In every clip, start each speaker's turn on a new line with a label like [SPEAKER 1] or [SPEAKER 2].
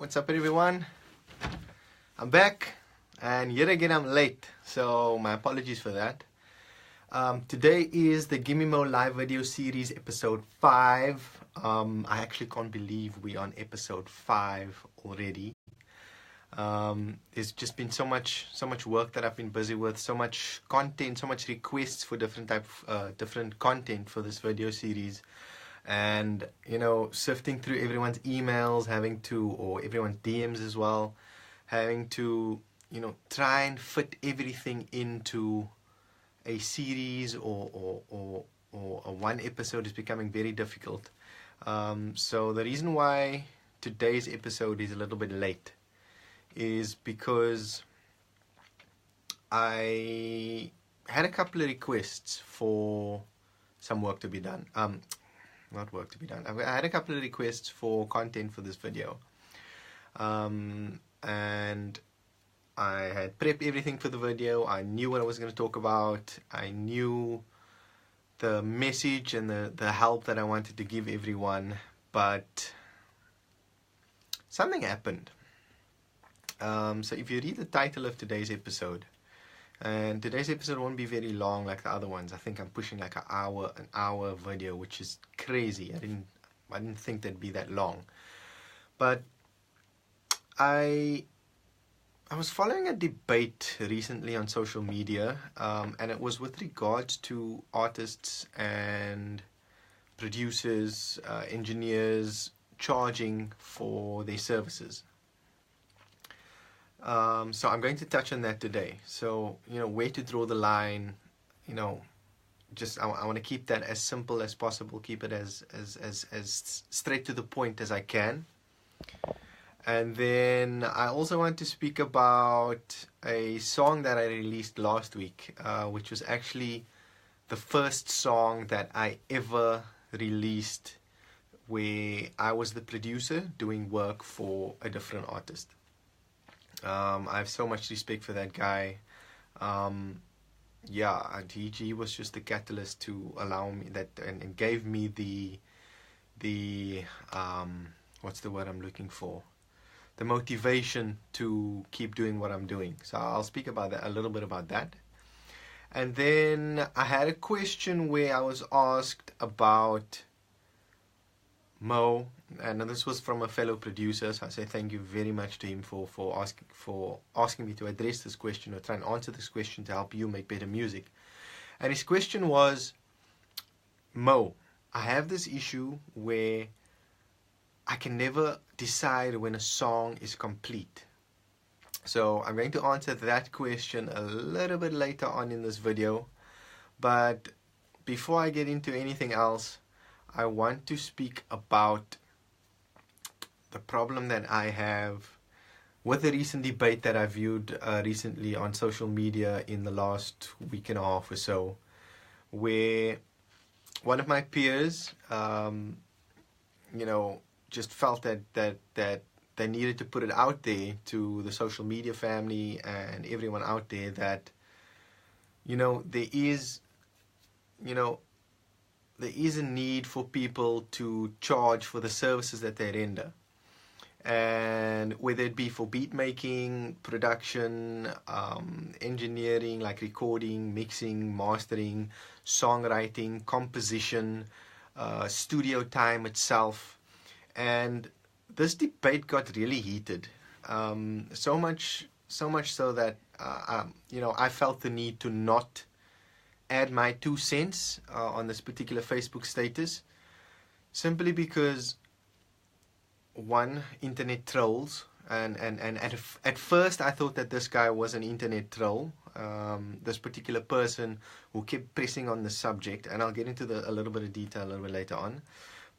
[SPEAKER 1] What's up everyone? I'm back and yet again I'm late, so my apologies for that. Today is the GimmeMoe Live Video Series episode 5. I actually can't believe we're on episode 5 already. There's just been so much work that I've been busy with, so much content, so much requests for different content for this video series. And sifting through everyone's emails, or everyone's DMs as well, having to try and fit everything into a series or a one episode is becoming very difficult. So the reason why today's episode is a little bit late is because I had a couple of requests for some work to be done. Not work to be done. I had a couple of requests for content for this video. And I had prepped everything for the video. I knew what I was going to talk about. I knew the message and the help that I wanted to give everyone. But something happened. So if you read the title of today's episode, and today's episode won't be very long like the other ones. I think I'm pushing like an hour video, which is crazy. I didn't think that'd be that long. But I was following a debate recently on social media, and it was with regards to artists and producers, engineers charging for their services. So I'm going to touch on that today. So, where to draw the line, I want to keep that as simple as possible, keep it as straight to the point as I can. And then I also want to speak about a song that I released last week, which was actually the first song that I ever released where I was the producer doing work for a different artist. I have so much respect for that guy. He was just the catalyst to allow me that and gave me the what's the word I'm looking for? The motivation to keep doing what I'm doing. So I'll speak about that, a little bit about that. And then I had a question where I was asked about Mo, and this was from a fellow producer, so I say thank you very much to him for asking me to address this question or try and answer this question to help you make better music. And his question was, Mo, I have this issue where I can never decide when a song is complete. So I'm going to answer that question a little bit later on in this video. But before I get into anything else, I want to speak about the problem that I have with the recent debate that I viewed recently on social media in the last week and a half or so, where one of my peers, just felt that they needed to put it out there to the social media family and everyone out there that, there is a need for people to charge for the services that they render. And whether it be for beat making, production, engineering like recording, mixing, mastering, songwriting, composition, studio time itself. And this debate got really heated. So much so that I felt the need to not add my 2 cents on this particular Facebook status, simply because one, internet trolls, and at first I thought that this guy was an internet troll, this particular person who kept pressing on the subject, and I'll get into a little bit of detail a little bit later on,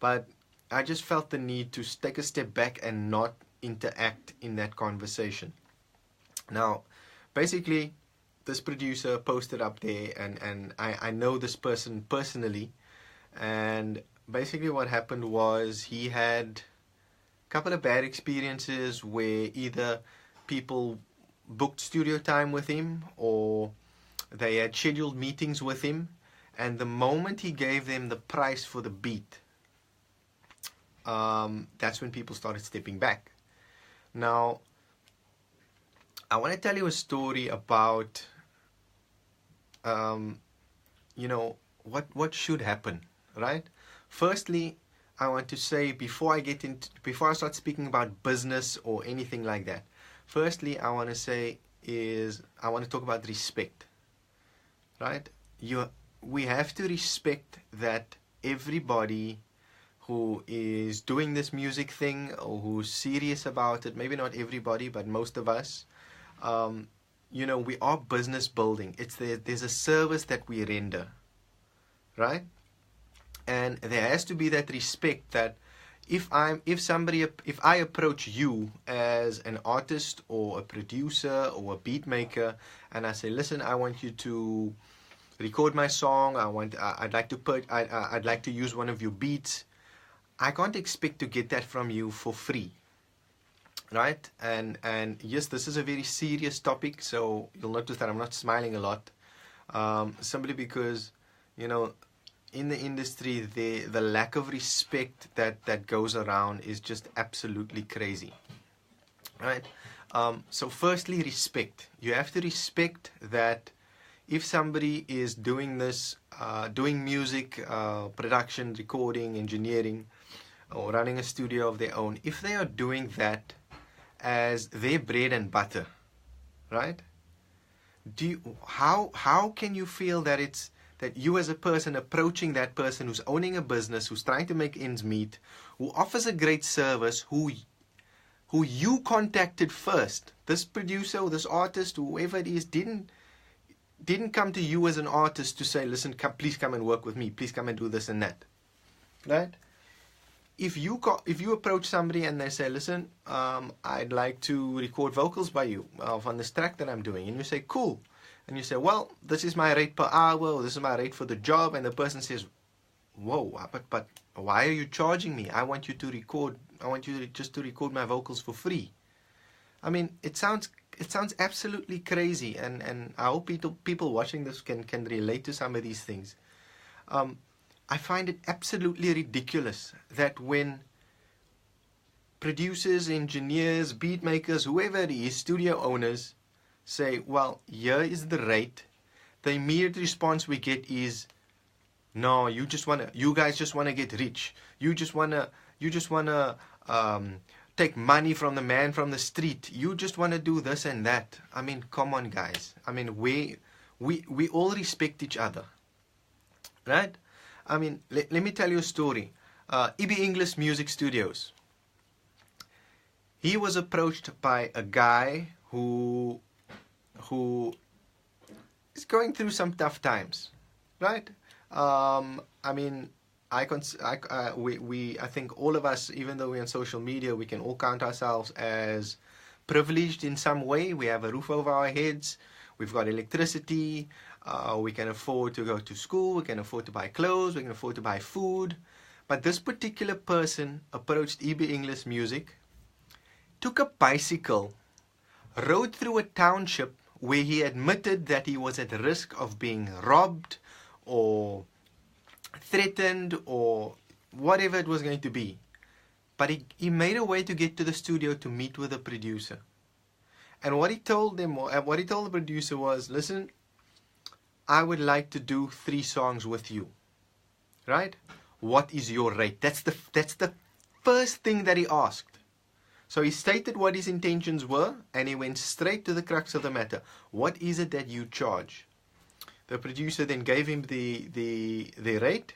[SPEAKER 1] but I just felt the need to take a step back and not interact in that conversation. Now, basically, this producer posted up there, and I know this person personally, and basically what happened was he had a couple of bad experiences where either people booked studio time with him or they had scheduled meetings with him, and the moment he gave them the price for the beat, that's when people started stepping back. Now, I want to tell you a story about, you know, what should happen, right? Firstly, I want to say before I start speaking about business or anything like that. Firstly, I want to talk about respect, right? We have to respect that everybody who is doing this music thing or who's serious about it, maybe not everybody, but most of us, you know, we are business building. There's a service that we render, right? And there has to be that respect that if I approach you as an artist or a producer or a beat maker, and I say, listen, I want you to record my song. I'd like to use one of your beats. I can't expect to get that from you for free, right? And yes, this is a very serious topic, so you'll notice that I'm not smiling a lot, simply because, you know, in the industry, the lack of respect that goes around is just absolutely crazy, right? So firstly, respect. You have to respect that if somebody is doing this, doing music, production, recording, engineering, or running a studio of their own, if they are doing that as their bread and butter, right? How can you feel that you as a person approaching that person who's owning a business, who's trying to make ends meet, who offers a great service, who you contacted first, this producer or this artist, whoever it is, didn't come to you as an artist to say, listen, please come and work with me, please come and do this and that, right? If you approach somebody and they say, listen, I'd like to record vocals by you on this track that I'm doing, and you say, cool, and you say, well, this is my rate per hour, or this is my rate for the job, and the person says, whoa, but why are you charging me? I want you just to record my vocals for free. I mean, it sounds absolutely crazy, and I hope people watching this can relate to some of these things. I find it absolutely ridiculous that when producers, engineers, beat makers, whoever it is, studio owners, say, well, here is the rate, the immediate response we get is, no, you guys just wanna get rich. You just wanna take money from the man from the street. You just wanna do this and that. I mean, come on, guys. I mean, we all respect each other, right? I mean, let me tell you a story. EB English Music Studios. He was approached by a guy who is going through some tough times, right? I mean, I think all of us, even though we're on social media, we can all count ourselves as privileged in some way. We have a roof over our heads. We've got electricity. We can afford to go to school. We can afford to buy clothes. We can afford to buy food. But this particular person approached EB English Music, took a bicycle, rode through a township where he admitted that he was at risk of being robbed or threatened or whatever it was going to be. But he made a way to get to the studio to meet with the producer. And what he told the producer was, listen, I would like to do 3 songs with you, right? What is your rate? That's the first thing that he asked. So he stated what his intentions were, and he went straight to the crux of the matter. What is it that you charge? The producer then gave him the rate,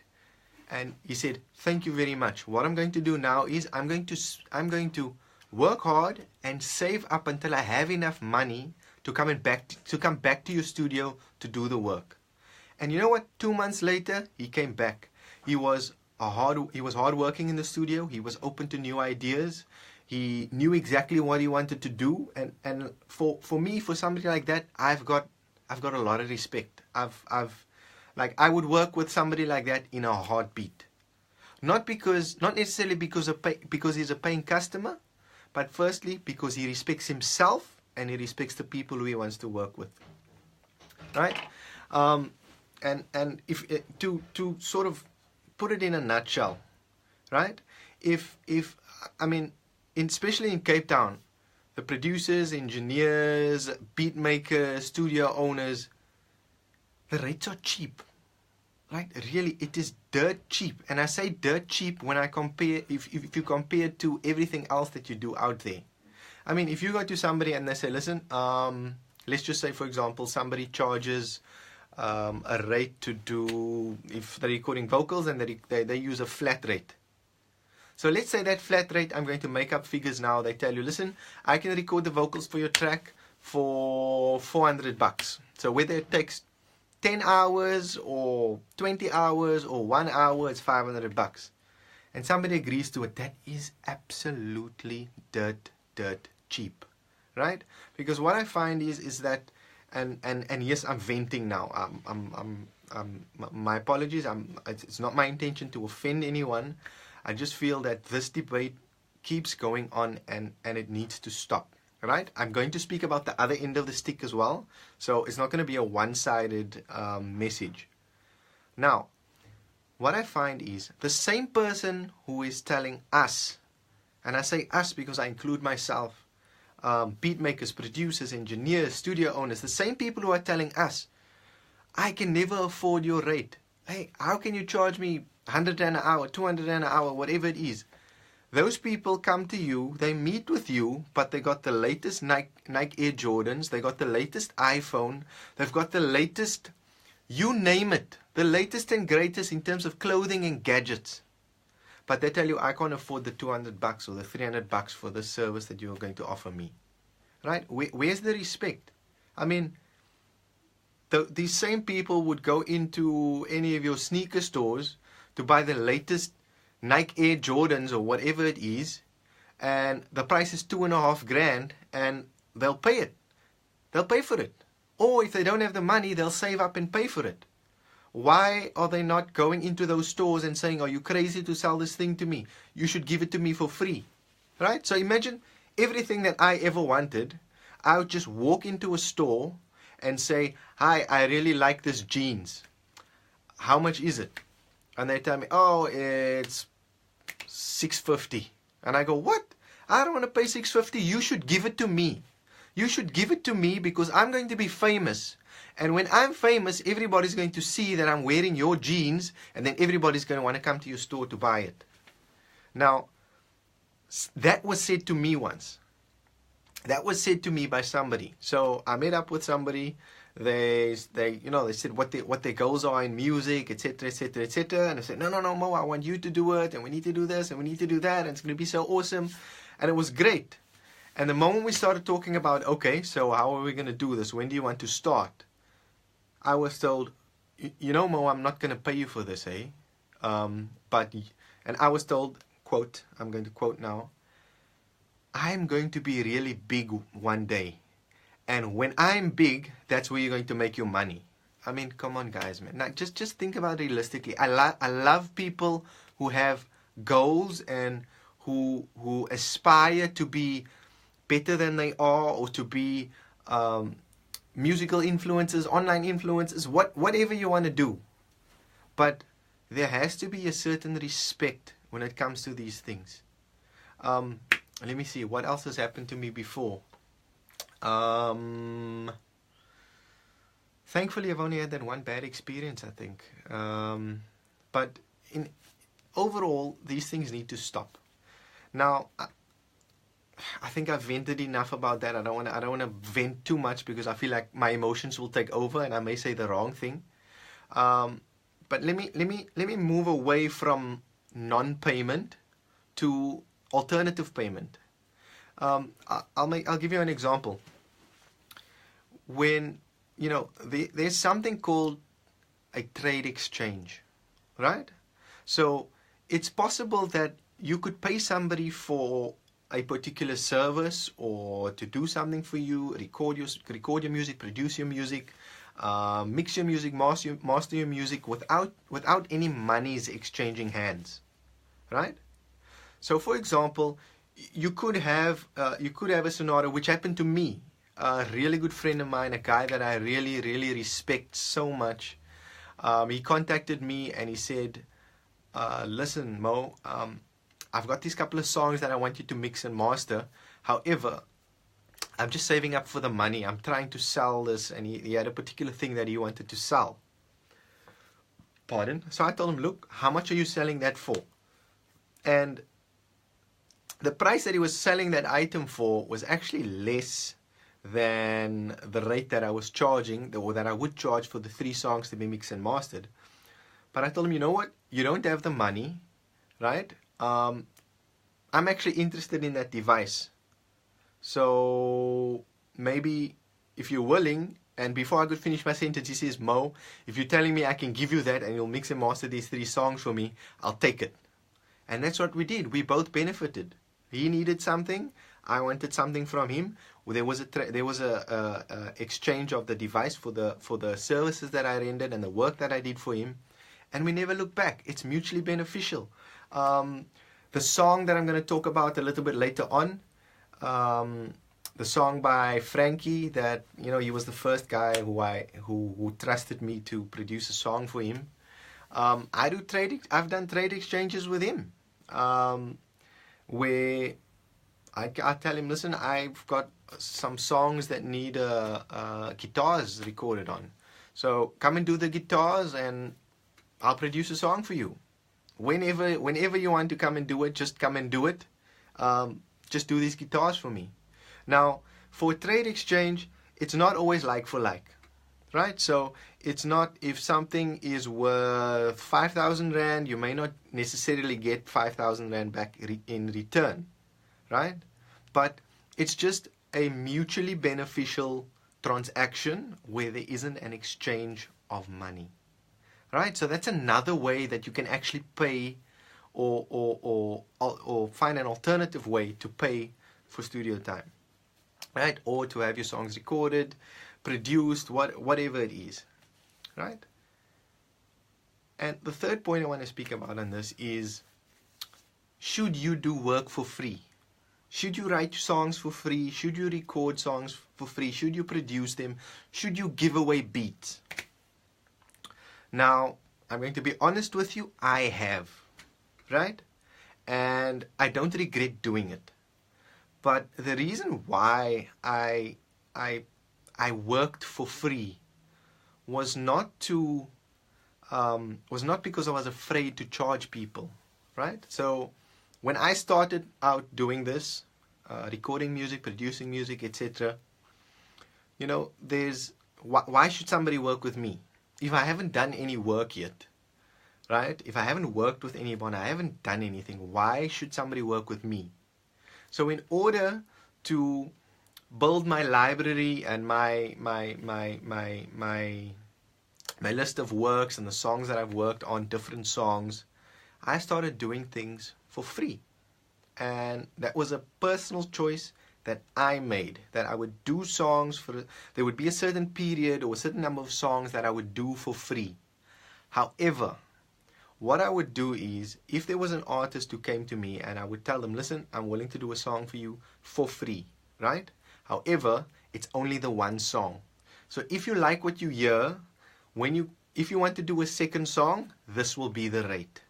[SPEAKER 1] and he said, thank you very much. What I'm going to do now is I'm going to work hard and save up until I have enough money to come back to your studio to do the work. And you know what? 2 months later, he came back. He was hardworking in the studio. He was open to new ideas. He knew exactly what he wanted to do. And for me, for somebody like that, I've got a lot of respect. I would work with somebody like that in a heartbeat. Not necessarily because he's a paying customer, but firstly because he respects himself and he respects the people who he wants to work with, right? And if to sort of put it in a nutshell, right? If I mean, especially in Cape Town, the producers, engineers, beat makers, studio owners, the rates are cheap. Right? Really, it is dirt cheap. And I say dirt cheap when I compare, if you compare it to everything else that you do out there. I mean, if you go to somebody and they say, listen, let's just say, for example, somebody charges a rate to do, if they're recording vocals and they use a flat rate. So let's say that flat rate, I'm going to make up figures now. They tell you, listen, I can record the vocals for your track for $400. So whether it takes 10 hours or 20 hours or 1 hour, it's $500. And somebody agrees to it. That is absolutely dirt cheap, right? Because what I find is that, and yes, I'm venting now. My apologies. It's not my intention to offend anyone. I just feel that this debate keeps going on and it needs to stop. Right? I'm going to speak about the other end of the stick as well. So it's not going to be a one-sided message. Now, what I find is the same person who is telling us, and I say us because I include myself, beat makers, producers, engineers, studio owners, the same people who are telling us, I can never afford your rate. Hey, how can you charge me 100 Rand an hour, 200 Rand an hour, whatever it is? Those people come to you, they meet with you, but they got the latest Nike Air Jordans, they got the latest iPhone, they've got the latest, you name it, the latest and greatest in terms of clothing and gadgets. But they tell you, I can't afford the $200 or the $300 for the service that you're going to offer me. Right? Where's the respect? I mean, these same people would go into any of your sneaker stores to buy the latest Nike Air Jordans or whatever it is, and the price is $2.5 grand, and they'll pay it. They'll pay for it. Or if they don't have the money, they'll save up and pay for it. Why are they not going into those stores and saying, are you crazy to sell this thing to me? You should give it to me for free. Right? So imagine everything that I ever wanted, I would just walk into a store and say, hi, I really like this jeans. How much is it? And they tell me, oh, it's $650. And I go, what? I don't want to pay $650. You should give it to me. You should give it to me because I'm going to be famous. And when I'm famous, everybody's going to see that I'm wearing your jeans, and then everybody's going to want to come to your store to buy it. Now, that was said to me once. That was said to me by somebody. So I met up with somebody. They said what their goals are in music, etc., etc., etc. And I said, no, Mo, I want you to do it, and we need to do this, and we need to do that, and it's going to be so awesome. And it was great. And the moment we started talking about, okay, so how are we going to do this? When do you want to start? I was told, you know, Mo, I'm not going to pay you for this, eh? And I was told, quote, I'm going to quote now, I'm going to be really big one day. And when I'm big, that's where you're going to make your money. I mean, come on, guys, man. Now, just think about it realistically. I love people who have goals and who aspire to be better than they are, or to be musical influencers, online influencers, whatever you want to do. But there has to be a certain respect when it comes to these things. Let me see, what else has happened to me before? Thankfully, I've only had that one bad experience, I think. But overall, these things need to stop. Now, I think I've vented enough about that. I don't want to vent too much because I feel like my emotions will take over and I may say the wrong thing. But let me move away from non-payment to alternative payment. I'll give you an example. When there's something called a trade exchange, right? So it's possible that you could pay somebody for a particular service or to do something for you, record your music, produce your music, mix your music, master your music without any monies exchanging hands, right? So, for example, you could have a scenario which happened to me. A really good friend of mine, a guy that I really, really respect so much. He contacted me and he said, "Listen, Mo, I've got these couple of songs that I want you to mix and master. However, I'm just saving up for the money. I'm trying to sell this. And he had a particular thing that he wanted to sell. Pardon? So I told him, look, how much are you selling that for? And the price that he was selling that item for was actually less than the rate that I was charging, or that I would charge for the 3 songs to be mixed and mastered. But I told him, you know what? You don't have the money, right? I'm actually interested in that device. So maybe if you're willing, and before I could finish my sentence, he says, Mo, if you're telling me I can give you that and you'll mix and master these 3 songs for me, I'll take it. And that's what we did. We both benefited. He needed something. I wanted something from him. There was a exchange of the device for the services that I rendered and the work that I did for him. And we never looked back. It's mutually beneficial. The song that I'm going to talk about a little bit later on, the song by Frankie, that, you know, he was the first guy who trusted me to produce a song for him. I've done trade exchanges with him, where I tell him, listen, I've got some songs that need guitars recorded on, so come and do the guitars and I'll produce a song for you. Whenever you want to come and do it, just come and do it. Just do these guitars for me. Now, for a trade exchange, it's not always like for like, right? So it's not, if something is worth 5,000 Rand, you may not necessarily get 5,000 Rand back in return, right? But it's just a mutually beneficial transaction where there isn't an exchange of money, right? So that's another way that you can actually pay, or find an alternative way to pay for studio time, right? Or to have your songs recorded, produced, whatever it is, right? And the third point I want to speak about on this is, should you do work for free? Should you write songs for free? Should you record songs for free? Should you produce them? Should you give away beats? Now, I'm going to be honest with you, I have, right? And I don't regret doing it. But the reason why I worked for free was not because I was afraid to charge people, right? So when I started out doing this, recording music, producing music, etc., you know, why should somebody work with me if I haven't done any work yet, right? If I haven't worked with anyone, I haven't done anything, why should somebody work with me? So in order to build my library and my list of works and the songs that I've worked on, different songs, I started doing things for free. And that was a personal choice that I made, that I would do songs there would be a certain period or a certain number of songs that I would do for free. However, what I would do is, if there was an artist who came to me and I would tell them, listen, I'm willing to do a song for you for free, right? However, it's only the one song. So if you like what you hear, if you want to do a second song, this will be the rate,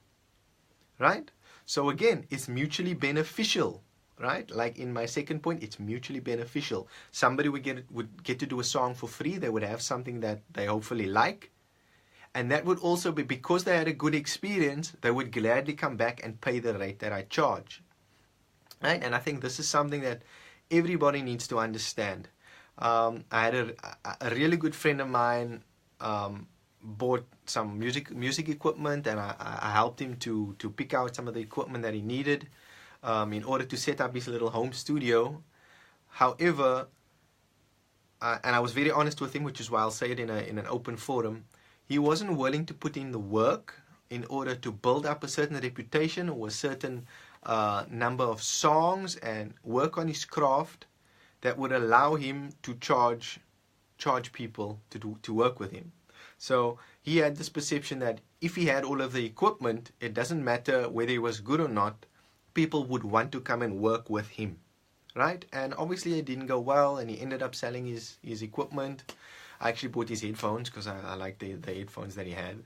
[SPEAKER 1] right? So again, it's mutually beneficial, right? Like in my second point, it's mutually beneficial. Somebody would get to do a song for free. They would have something that they hopefully like. And that would also be, because they had a good experience, they would gladly come back and pay the rate that I charge, right? And I think this is something that everybody needs to understand. I had a really good friend of mine bought some music equipment, and I helped him to pick out some of the equipment that he needed in order to set up his little home studio. However, and I was very honest with him, which is why I'll say it in an open forum, he wasn't willing to put in the work in order to build up a certain reputation or a certain number of songs and work on his craft that would allow him to charge people to work with him. So he had this perception that if he had all of the equipment, it doesn't matter whether he was good or not, people would want to come and work with him, right? And obviously it didn't go well, and he ended up selling his equipment. I actually bought his headphones because I liked the headphones that he had.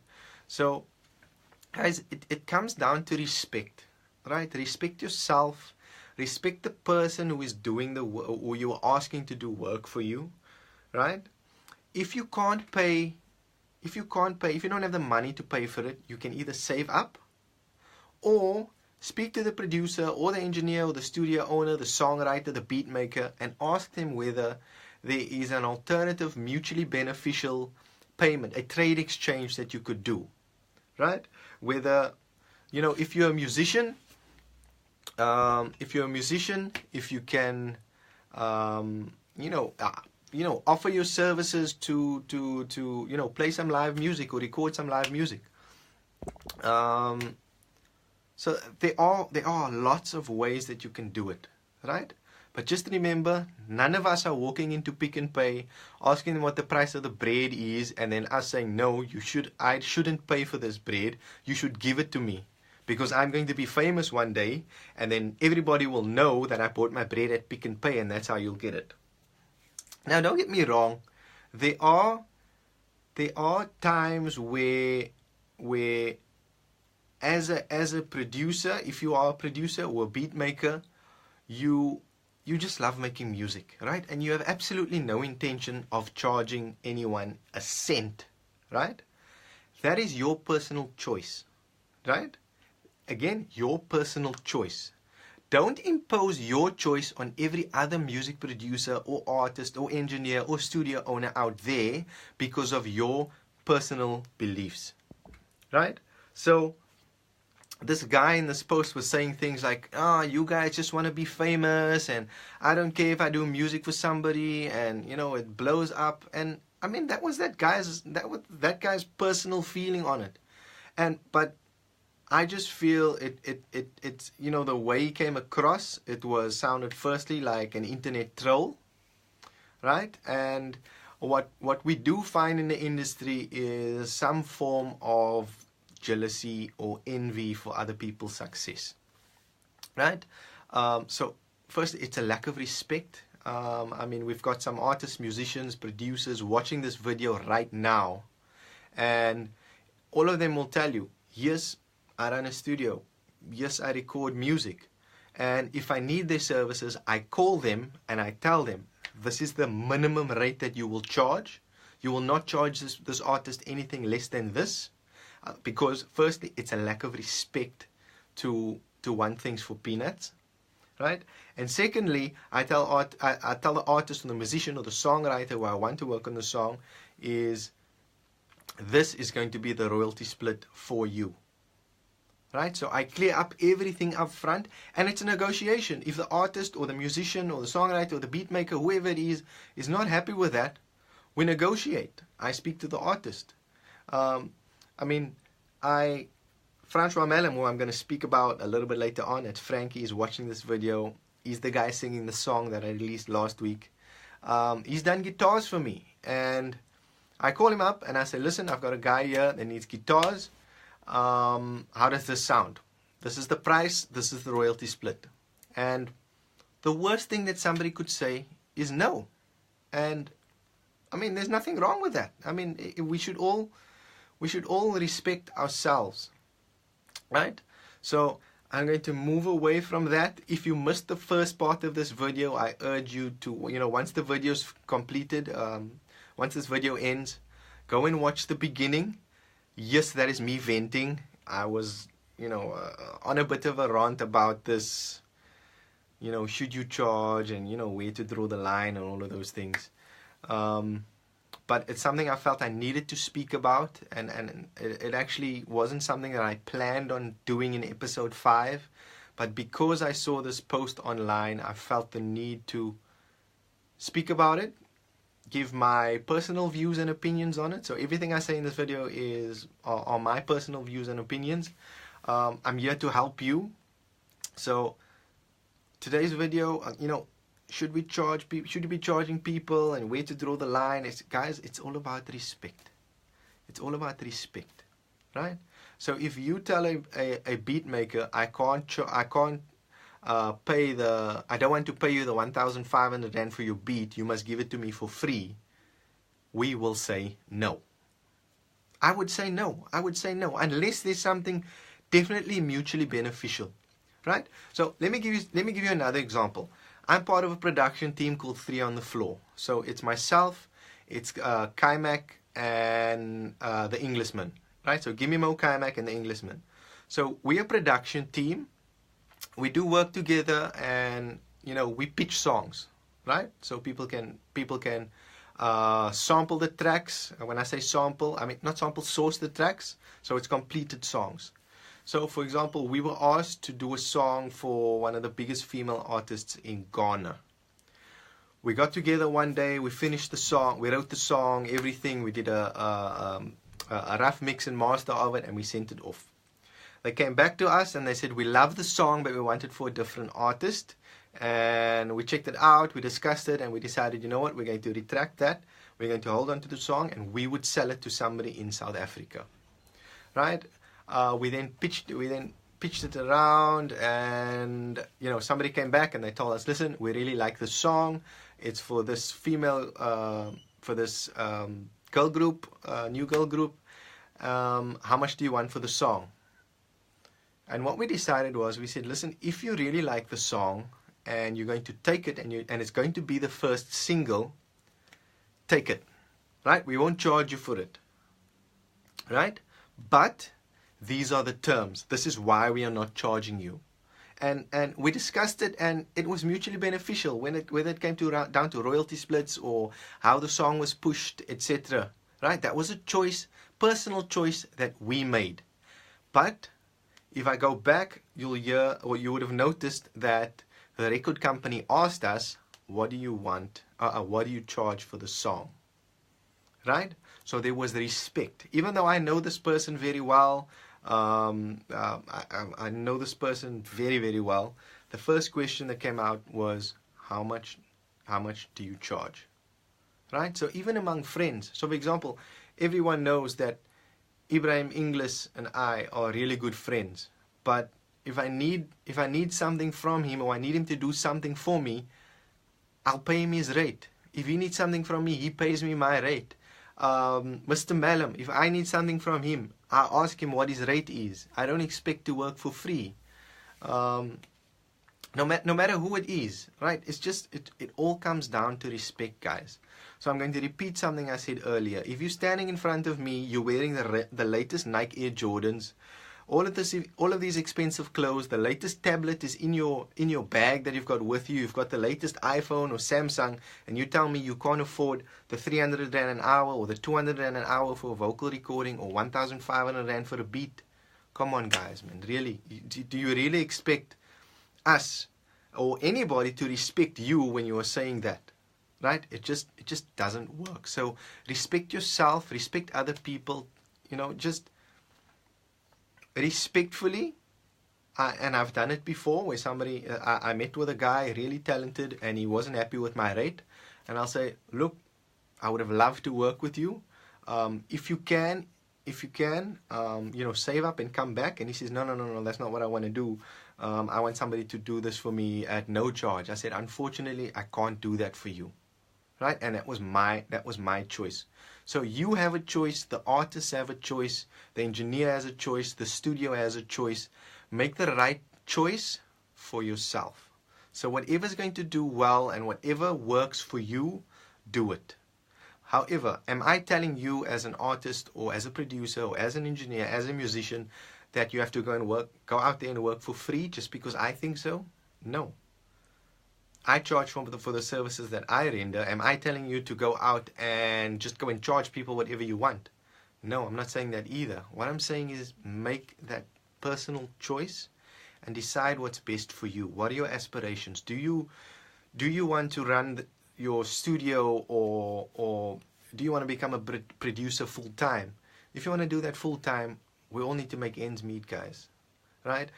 [SPEAKER 1] So guys, it comes down to respect, right? Respect yourself, Respect the person who is doing the work, or you are asking to do work for you, right? If you can't pay, if you don't have the money to pay for it, you can either save up or speak to the producer or the engineer or the studio owner, the songwriter, the beat maker, and ask them whether there is an alternative, mutually beneficial payment, a trade exchange that you could do, right? Whether, if you're a musician, if you can, offer your services to play some live music or record some live music. So there are lots of ways that you can do it, right? But just remember, none of us are walking into Pick n Pay, asking them what the price of the bread is, and then us saying, no, I shouldn't pay for this bread. You should give it to me, because I'm going to be famous one day, and then everybody will know that I bought my bread at Pick n Pay, and that's how you'll get it. Now, don't get me wrong. There are times where as a producer, if you are a producer or a beat maker, you just love making music, right? And you have absolutely no intention of charging anyone a cent, right? That is your personal choice, right? Again, your personal choice. Don't impose your choice on every other music producer or artist or engineer or studio owner out there because of your personal beliefs, right? So this guy in this post was saying things like, you guys just want to be famous, and I don't care if I do music for somebody, and it blows up. And I mean, that was that guy's personal feeling on it. But I just feel it's the way he came across, it sounded firstly like an internet troll, right? And what we do find in the industry is some form of jealousy or envy for other people's success, right? So first, it's a lack of respect. I mean, we've got some artists, musicians, producers watching this video right now, and all of them will tell you, yes, I run a studio, yes, I record music, and if I need their services, I call them and I tell them, this is the minimum rate that you will charge. You will not charge this artist anything less than this. Because firstly, it's a lack of respect to want things for peanuts, right? And secondly, I tell the artist or the musician or the songwriter who I want to work on the song is, this is going to be the royalty split for you, right? So I clear up everything up front, and it's a negotiation. If the artist or the musician or the songwriter or the beat maker, whoever it is not happy with that, we negotiate. I speak to the artist. I mean, Francois Mellem, who I'm going to speak about a little bit later on, at Frankie is watching this video. He's the guy singing the song that I released last week. He's done guitars for me. And I call him up and I say, listen, I've got a guy here that needs guitars. How does this sound? This is the price. This is the royalty split. And the worst thing that somebody could say is no. And, I mean, there's nothing wrong with that. I mean, we should all respect ourselves, right? So I'm going to move away from that. If you missed the first part of this video, I urge you to, once the video's completed, once this video ends, go and watch the beginning. Yes, that is me venting. I was, on a bit of a rant about this, should you charge, and, where to draw the line and all of those things. But it's something I felt I needed to speak about, and it actually wasn't something that I planned on doing in episode 5, but because I saw this post online, I felt the need to speak about it, give my personal views and opinions on it. So everything I say in this video are my personal views and opinions. I'm here to help you. So today's video, should we be charging people, and where to draw the line? Guys, it's all about respect. It's all about respect, right? So if you tell a beat maker, I don't want to pay you the 1,500 Rand for your beat, you must give it to me for free, we will say no. I would say no. Unless there's something definitely mutually beneficial, right? So let me give you another example. I'm part of a production team called 3 on the Floor. So it's myself, it's Kaimak and the Englishman, right? So GimmeMoe, Kaimak, and the Englishman. So we're a production team. We do work together, and we pitch songs, right? So people can sample the tracks. When I say sample, I mean not sample, source the tracks. So it's completed songs. So for example, we were asked to do a song for one of the biggest female artists in Ghana. We got together one day, we finished the song, we wrote the song, everything. We did a rough mix and master of it, and we sent it off. They came back to us and they said, we love the song, but we want it for a different artist. And we checked it out, we discussed it, and we decided, you know what, we're going to retract that. We're going to hold on to the song, and we would sell it to somebody in South Africa, right? We then pitched it around, and somebody came back and they told us, listen, we really like the song. It's for this female, for this girl group, new girl group. How much do you want for the song? And what we decided was, we said, listen, if you really like the song and you're going to take it and it's going to be the first single, take it, right? We won't charge you for it, right? But these are the terms. This is why we are not charging you. And we discussed it, and it was mutually beneficial whether it came down to royalty splits or how the song was pushed, etc. Right? That was a choice, personal choice that we made. But if I go back, you'll hear, or you would have noticed that the record company asked us, what do you want? What do you charge for the song? Right? So there was respect. Even though I know this person very well, I know this person very, very well, the first question that came out was, how much do you charge? Right? So even among friends. So for example, everyone knows that Ibrahim Inglis and I are really good friends. But if I need something from him, or I need him to do something for me, I'll pay him his rate. If he needs something from me, he pays me my rate. Mr. Malum, if I need something from him, I ask him what his rate is. I don't expect to work for free. No matter who it is, right? It's just, it all comes down to respect, guys. So I'm going to repeat something I said earlier. If you're standing in front of me, you're wearing the latest Nike Air Jordans, all of these expensive clothes, the latest tablet is in your bag that you've got with you, you've got the latest iPhone or Samsung, and you tell me you can't afford the 300 Rand an hour or the 200 Rand an hour for a vocal recording or 1,500 Rand for a beat. Come on, guys, man, really? Do you really expect us or anybody to respect you when you are saying that? Right? It just doesn't work. So respect yourself, respect other people, just respectfully. And I've done it before where somebody, I met with a guy really talented and he wasn't happy with my rate, and I'll say, look, I would have loved to work with you. If you can, save up and come back. And he says, no, that's not what I want to do. I want somebody to do this for me at no charge. I said, unfortunately, I can't do that for you. Right? And that was my choice. So you have a choice, the artists have a choice, the engineer has a choice, the studio has a choice. Make the right choice for yourself. So whatever's going to do well and whatever works for you, do it. However, am I telling you as an artist or as a producer or as an engineer, as a musician, that you have to go out there and work for free just because I think so? No. I charge for the services that I render. Am I telling you to go out and just go and charge people whatever you want? No, I'm not saying that either. What I'm saying is make that personal choice and decide what's best for you. What are your aspirations? Do you want to run your studio, or do you want to become a producer full time? If you want to do that full time, we all need to make ends meet, guys. Right?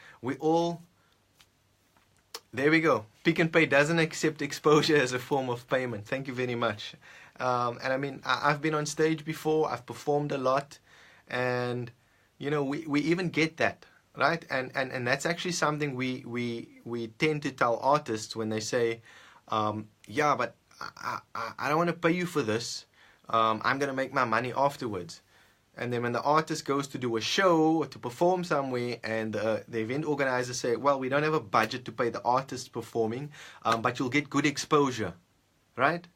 [SPEAKER 1] There we go. Pick n Pay doesn't accept exposure as a form of payment. Thank you very much. And I mean, I've been on stage before. I've performed a lot, and we even get that, right? And that's actually something we tend to tell artists when they say, yeah, but I don't want to pay you for this. I'm going to make my money afterwards. And then when the artist goes to do a show or to perform somewhere, and the event organizers say, well, we don't have a budget to pay the artist performing, but you'll get good exposure, right?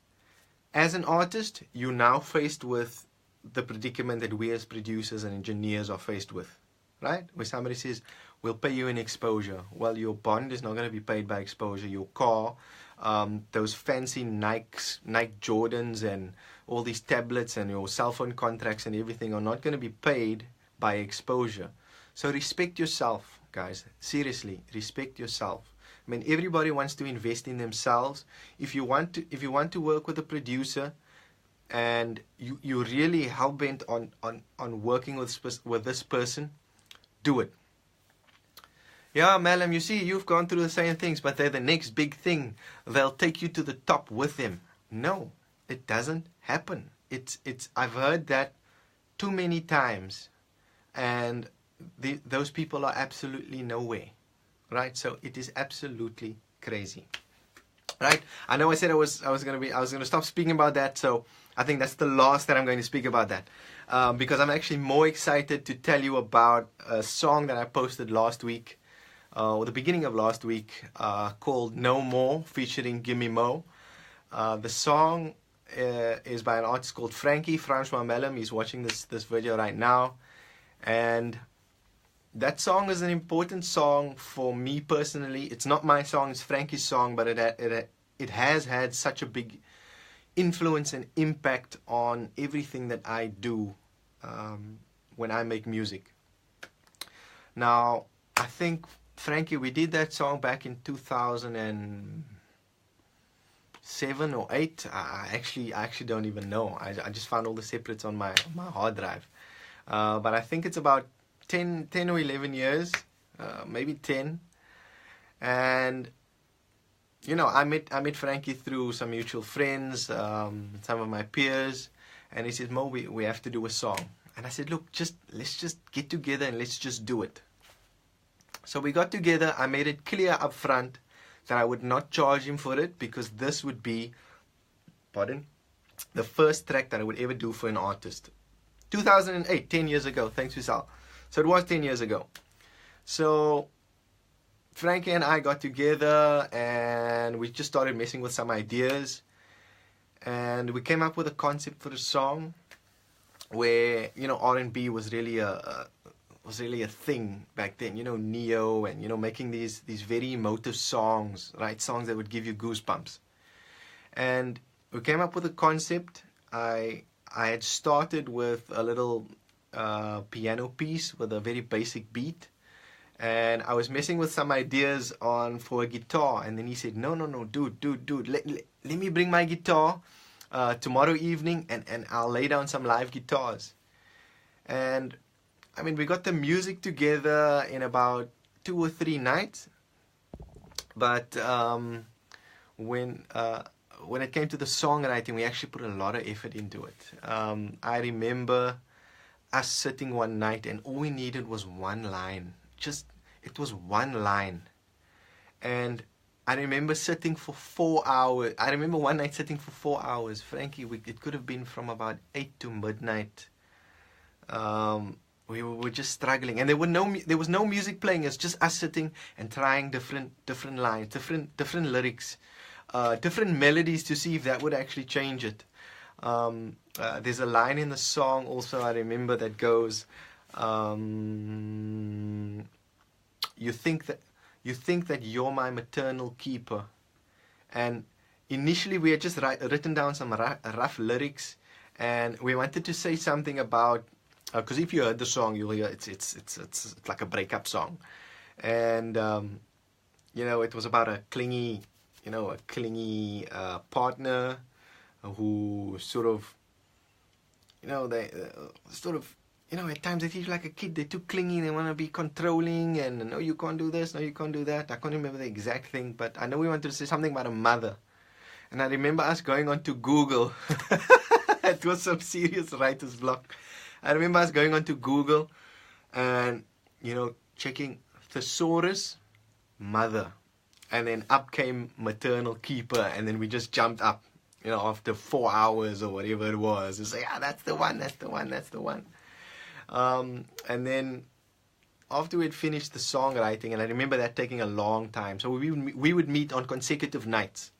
[SPEAKER 1] As an artist, you're now faced with the predicament that we as producers and engineers are faced with, right? Where somebody says, we'll pay you in exposure. Well, your bond is not going to be paid by exposure. Your car, those fancy Nike Jordans and all these tablets and your cell phone contracts and everything are not going to be paid by exposure. So respect yourself, guys. Seriously, respect yourself. I mean, everybody wants to invest in themselves. If you want to work with a producer and you're really hell-bent on working with this person, do it. Yeah, Malam, you see, you've gone through the same things, but they're the next big thing. They'll take you to the top with them. No, it doesn't happen. I've heard that too many times, and those people are absolutely nowhere, right? So it is absolutely crazy, right? I know I said I was gonna stop speaking about that, so I think that's the last that I'm going to speak about that, because I'm actually more excited to tell you about a song that I posted last week, or the beginning of last week, called No More, featuring GimmeMoe. The song is by an artist called Francois Mellum. He's watching this video right now, and that song is an important song for me personally. It's not my song, it's Frankie's song, but it has had such a big influence and impact on everything that I do when I make music. Now, I think, Frankie, we did that song back in 2007 or 8. I actually don't even know. I just found all the separates on my hard drive. But I think it's about 10 or 11 years, maybe 10. And you know, I met Frankie through some mutual friends, some of my peers, and he said, Mo, we have to do a song. And I said, look, let's just get together and let's just do it. So we got together. I made it clear up front that I would not charge him for it, because this would be, the first track that I would ever do for an artist. 2008, 10 years ago. Thanks, Vishal. So it was 10 years ago. So Frankie and I got together and we just started messing with some ideas, and we came up with a concept for the song where, you know, R&B was really a thing back then, you know, Neo, and, you know, making these very emotive songs, right? Songs that would give you goosebumps. And we came up with a concept. I had started with a little piano piece with a very basic beat, and I was messing with some ideas for a guitar, and then he said, no, dude, let me bring my guitar tomorrow evening, and I'll lay down some live guitars. And I mean, we got the music together in about 2 or 3 nights, but when it came to the songwriting, we actually put a lot of effort into it. I remember us sitting one night, and all we needed was one line. It was one line. And I remember sitting for 4 hours. I remember one night sitting for 4 hours. Frankie, it could have been from about 8 to midnight. We were just struggling, and there was no music playing. It's just us sitting and trying different lines, different lyrics, different melodies to see if that would actually change it. There's a line in the song also, I remember, that goes, you think that you're my maternal keeper. And initially we had just written down some rough lyrics, and we wanted to say something about, because if you heard the song, you'll hear it's like a breakup song, and you know, it was about a clingy partner who sort of, you know, at times they feel like a kid. They're too clingy. They want to be controlling, and no, you can't do this, no, you can't do that. I can't remember the exact thing, but I know we wanted to say something about a mother. And I remember us going on to Google. It was some serious writer's block. I remember us going on to Google and, you know, checking thesaurus, mother, and then up came maternal keeper, and then we just jumped up, you know, after 4 hours or whatever it was, and say, that's the one. And then after we had finished the songwriting, and I remember that taking a long time, so we would meet on consecutive nights,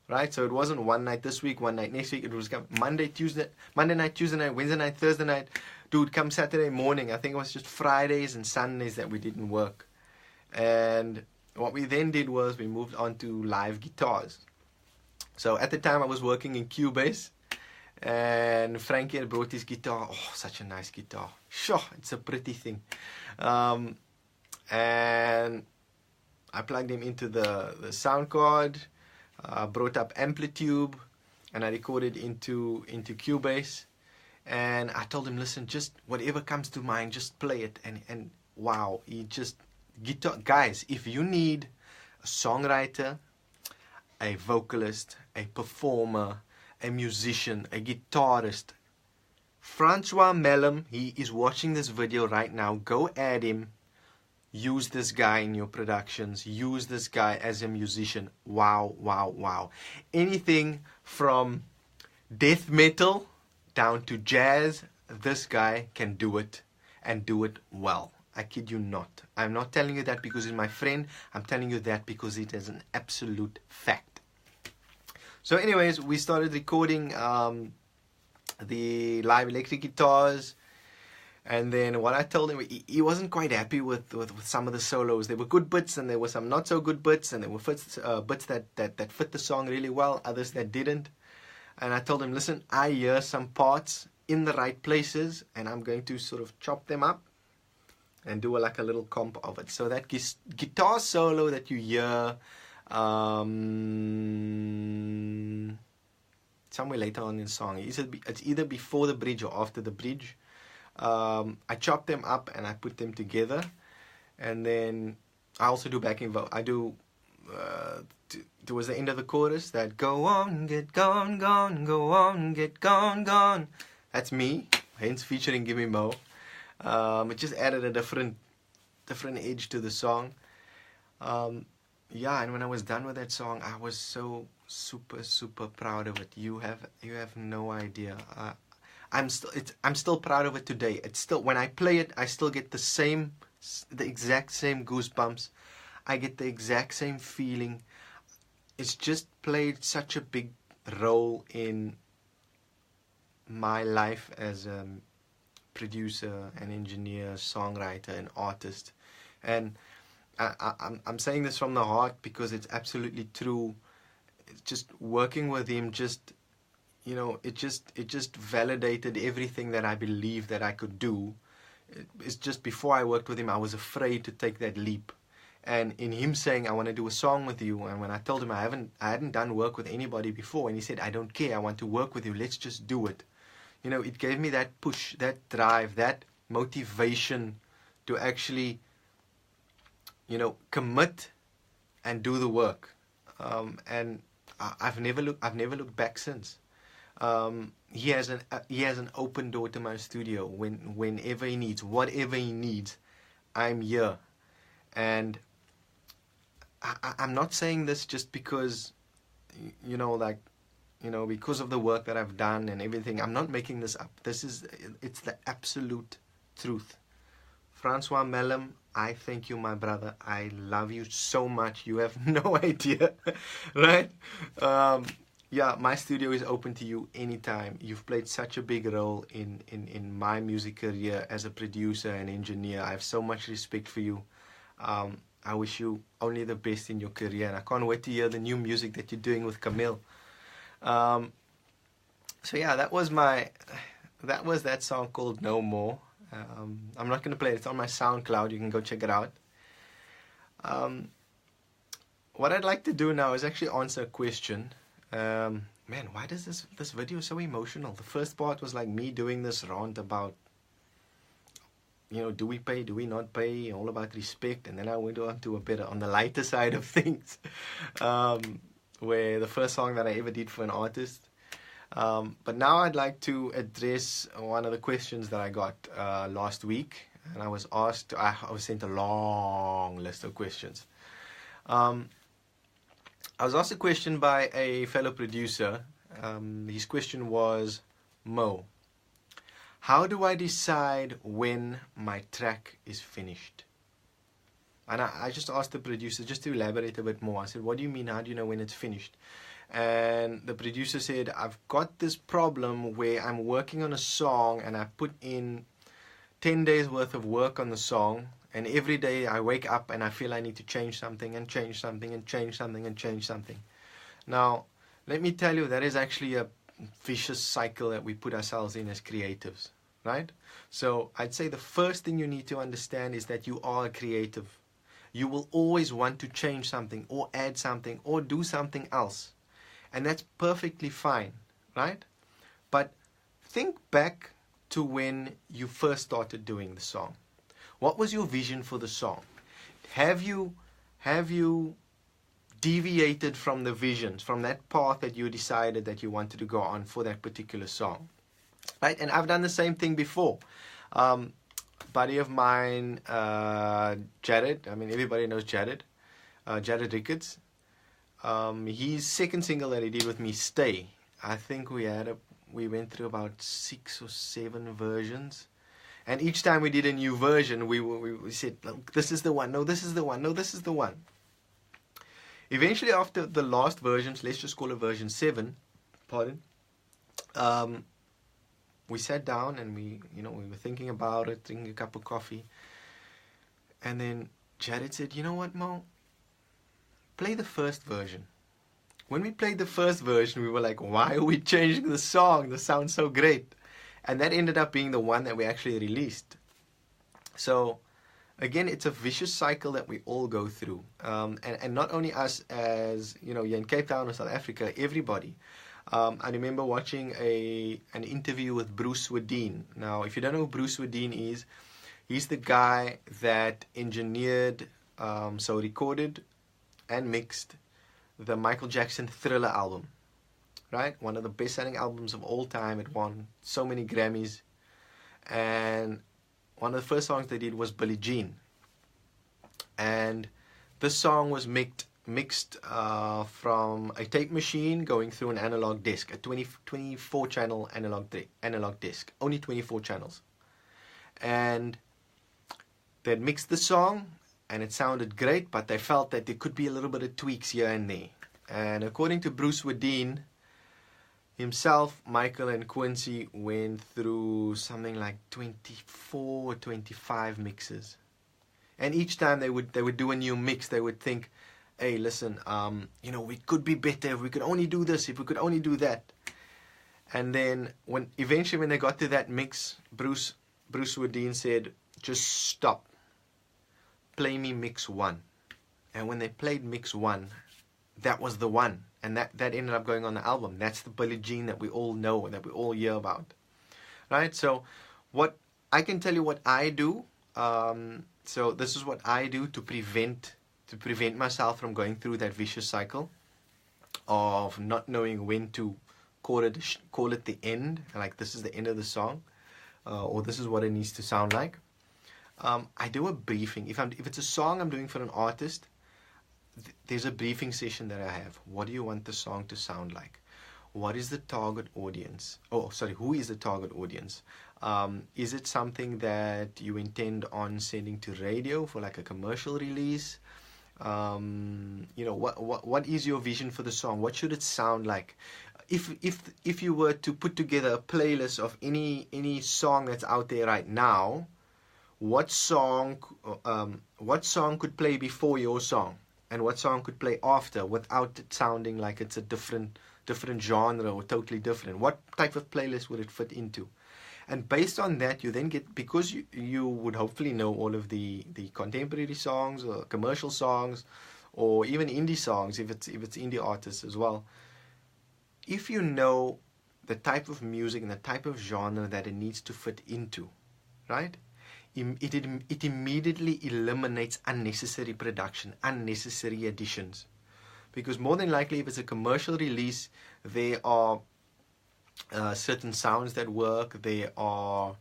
[SPEAKER 1] right? So it wasn't one night this week, one night next week. It was Monday night, Tuesday night, Wednesday night, Thursday night. Dude, come Saturday morning, I think it was just Fridays and Sundays that we didn't work. And what we then did was we moved on to live guitars. So at the time I was working in Cubase, and Frankie had brought his guitar. Oh, such a nice guitar. Sure, it's a pretty thing. And I plugged him into the sound card, brought up Amplitude, and I recorded into Cubase. And I told him, listen, just whatever comes to mind, just play it. And wow, he just guitar. Guys, if you need a songwriter, a vocalist, a performer, a musician, a guitarist, Francois Mellum, he is watching this video right now. Go add him. Use this guy in your productions. Use this guy as a musician. Wow, wow, wow. Anything from death metal down to jazz, this guy can do it, and do it well. I kid you not. I'm not telling you that because he's my friend. I'm telling you that because it is an absolute fact. So anyways, we started recording the live electric guitars. And then what I told him, he wasn't quite happy with some of the solos. There were good bits and there were some not so good bits. And there were bits that fit the song really well, others that didn't. And I told him, listen, I hear some parts in the right places, and I'm going to sort of chop them up and do like a little comp of it. So that guitar solo that you hear somewhere later on in the song, it's either before the bridge or after the bridge. I chop them up and I put them together, and then I also do backing vocal. I do towards the end of the chorus that go on, get gone, gone, go on, get gone, gone. That's me, hence featuring GimmeMoe. It just added a different edge to the song. Yeah, and when I was done with that song, I was so super proud of it. You have no idea. I'm still proud of it today. It's still, when I play it, I still get the exact same goosebumps. I get the exact same feeling. It's just played such a big role in my life as a producer, an engineer, songwriter, an artist. And I'm saying this from the heart because it's absolutely true. It's just working with him, just, you know, it just validated everything that I believed that I could do. It's just before I worked with him, I was afraid to take that leap. And in him saying, I want to do a song with you, and when I told him I hadn't done work with anybody before, and he said, I don't care, I want to work with you, let's just do it. You know, it gave me that push, that drive, that motivation to actually, you know, commit and do the work. And I've never looked back since. He has an open door to my studio whenever he needs, whatever he needs, I'm here. And I'm not saying this just because, you know, like, you know, because of the work that I've done and everything. I'm not making this up. It's the absolute truth. Francois Mellum, I thank you, my brother. I love you so much. You have no idea, right? Yeah, my studio is open to you anytime. You've played such a big role in my music career as a producer and engineer. I have so much respect for you. I wish you only the best in your career, and I can't wait to hear the new music that you're doing with Camille. So yeah, that was that song called No More. I'm not going to play it. It's on my SoundCloud. You can go check it out. What I'd like to do now is actually answer a question. Man, why does this video so emotional? The first part was like me doing this rant about, you know, do we pay, do we not pay, all about respect, and then I went on to a bit on the lighter side of things, where the first song that I ever did for an artist. But now I'd like to address one of the questions that I got last week, and I was sent a long list of questions. I was asked a question by a fellow producer. His question was, Mo, How do I decide when my track is finished? And I just asked the producer just to elaborate a bit more. I said, what do you mean? How do you know when it's finished? And the producer said, I've got this problem where I'm working on a song and I put in 10 days worth of work on the song, and every day I wake up and I feel I need to change something and change something and change something and change something. Now, let me tell you, that is actually a vicious cycle that we put ourselves in as creatives, right? So I'd say the first thing you need to understand is that you are a creative. You will always want to change something or add something or do something else. And that's perfectly fine, right? But think back to when you first started doing the song. What was your vision for the song? Have you deviated from the visions, from that path that you decided that you wanted to go on for that particular song? Right? And I've done the same thing before. Buddy of mine, Jared, I mean everybody knows Jared, Jared Ricketts. His second single that he did with me, Stay, I think we went through about 6 or 7 versions, and each time we did a new version, we said, look, this is the one, no, this is the one, no, this is the one. Eventually, after the last versions, let's just call it version 7, pardon, we sat down and we were thinking about it, drinking a cup of coffee, and then Jared said, you know what, Mo, play the first version. When we played the first version, we were like, why are we changing the song? The sound's so great. And that ended up being the one that we actually released. So, again, it's a vicious cycle that we all go through. And not only us as, here in Cape Town or South Africa, everybody. I remember watching an interview with Bruce Swedien. Now, if you don't know who Bruce Swedien is, he's the guy that engineered, recorded and mixed the Michael Jackson Thriller album, right? One of the best-selling albums of all time. It won so many Grammys, and one of the first songs they did was Billie Jean, and this song was mixed from a tape machine going through an analog disc, a 24 channel analog disc, only 24 channels, and they'd mixed the song. And it sounded great, but they felt that there could be a little bit of tweaks here and there. And according to Bruce Swedien himself, Michael and Quincy went through something like 24 or 25 mixes. And each time they would do a new mix, they would think, hey, listen, we could be better if we could only do this, if we could only do that. And then eventually when they got to that mix, Bruce Swedien said, just stop. Play me mix 1. And when they played mix 1, that was the one, and that ended up going on the album. That's the Billie Jean that we all know, that we all hear about, right? So what I can tell you what I do, so this is what I do to prevent myself from going through that vicious cycle of not knowing when to call it the end, like this is the end of the song, or this is what it needs to sound like. I do a briefing. If it's a song I'm doing for an artist, there's a briefing session that I have. What do you want the song to sound like? What is the target audience? Who is the target audience? Is it something that you intend on sending to radio for like a commercial release? What is your vision for the song? What should it sound like? If you were to put together a playlist of any song that's out there right now, what song could play before your song, and what song could play after without it sounding like it's a different genre or totally different? What type of playlist would it fit into? And based on that, you then get, because you would hopefully know all of the contemporary songs or commercial songs, or even indie songs if it's indie artists as well. If you know the type of music and the type of genre that it needs to fit into, right? It immediately eliminates unnecessary production, unnecessary additions. Because more than likely, if it's a commercial release, there are certain sounds that work. There are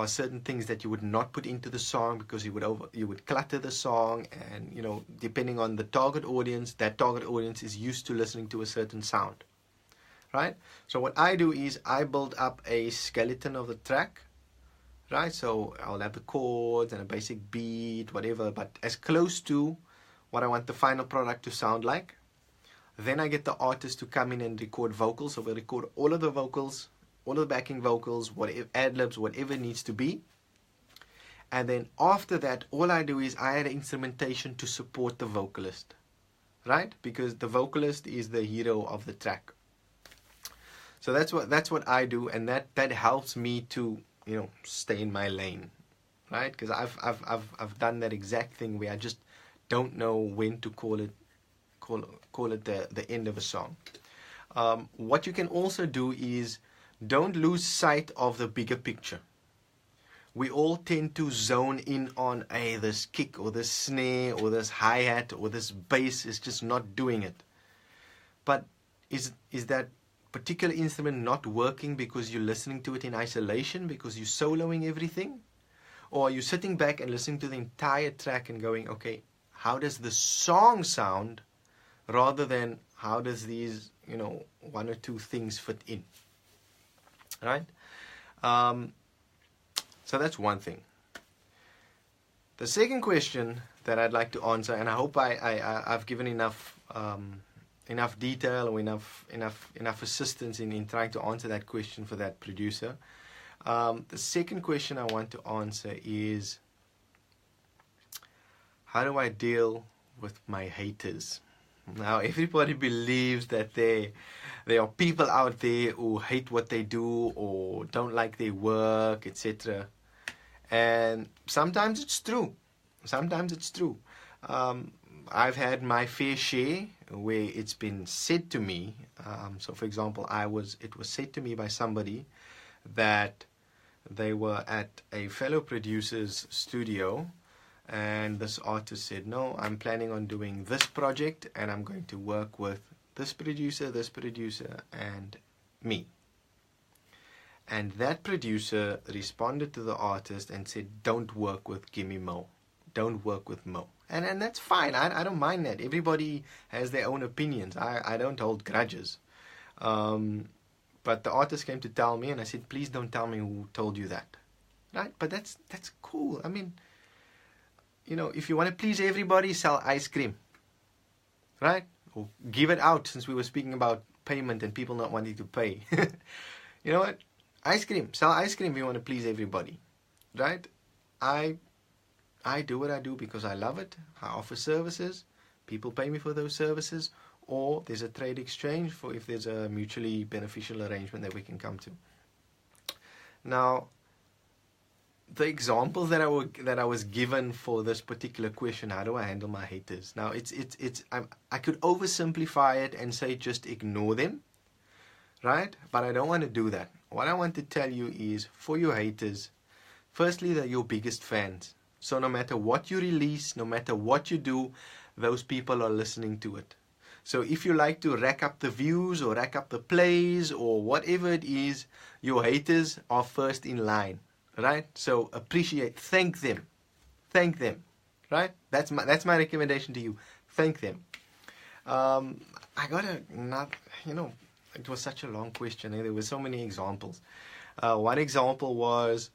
[SPEAKER 1] certain things that you would not put into the song because you would clutter the song, and depending on the target audience, that target audience is used to listening to a certain sound, right? So what I do is I build up a skeleton of the track, right? So I'll have the chords and a basic beat, whatever, but as close to what I want the final product to sound like. Then I get the artist to come in and record vocals. So we'll record all of the vocals, all of the backing vocals, whatever, ad-libs, whatever it needs to be. And then after that, all I do is I add instrumentation to support the vocalist, right? Because the vocalist is the hero of the track. So that's what I do, and that helps me to, you know, stay in my lane, right? Because I've done that exact thing where I just don't know when to call it the end of a song. What you can also do is don't lose sight of the bigger picture. We all tend to zone in on, hey, this kick or this snare or this hi-hat or this bass is just not doing it. But is that particular instrument not working because you're listening to it in isolation, because you're soloing everything? Or are you sitting back and listening to the entire track and going, okay, how does the song sound, rather than how does these, you know, one or two things fit in, right? So that's one thing. The second question that I'd like to answer, and I hope I've given enough detail or enough assistance in trying to answer that question for that producer. The second question I want to answer is, how do I deal with my haters? Now, everybody believes that there are people out there who hate what they do or don't like their work, etc. And sometimes it's true. Sometimes it's true. I've had my fair share where it's been said to me. So, for example, it was said to me by somebody that they were at a fellow producer's studio, and this artist said, no, I'm planning on doing this project, and I'm going to work with this producer, and me. And that producer responded to the artist and said, don't work with GimmeMoe. Don't work with Moe. And that's fine. I don't mind that. Everybody has their own opinions. I don't hold grudges. But the artist came to tell me, and I said, please don't tell me who told you that. Right? But that's cool. I mean, you know, if you want to please everybody, sell ice cream. Right? Or give it out, since we were speaking about payment and people not wanting to pay. You know what? Ice cream. Sell ice cream if you want to please everybody. Right? I do what I do because I love it. I offer services. People pay me for those services. Or there's a trade exchange for if there's a mutually beneficial arrangement that we can come to. Now, the examples that I was given for this particular question, how do I handle my haters? Now, I could oversimplify it and say just ignore them, right? But I don't want to do that. What I want to tell you is, for your haters, firstly, they're your biggest fans. So no matter what you release, no matter what you do, those people are listening to it. So if you like to rack up the views or rack up the plays or whatever it is, your haters are first in line, right? So appreciate, thank them, right? That's my recommendation to you. Thank them. I got another, you know, it was such a long question. There were so many examples. One example was,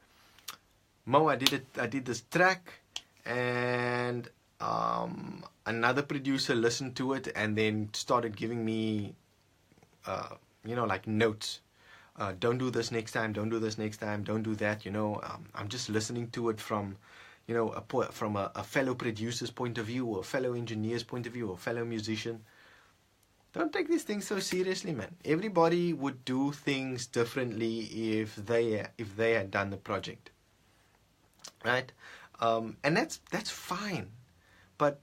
[SPEAKER 1] Mo, I did this track, and another producer listened to it and then started giving me, you know, like notes. Don't do this next time. Don't do this next time. Don't do that. You know, I'm just listening to it from, you know, from a fellow producer's point of view, or a fellow engineer's point of view, or a fellow musician. Don't take these things so seriously, man. Everybody would do things differently if they had done the project, right? And that's fine, but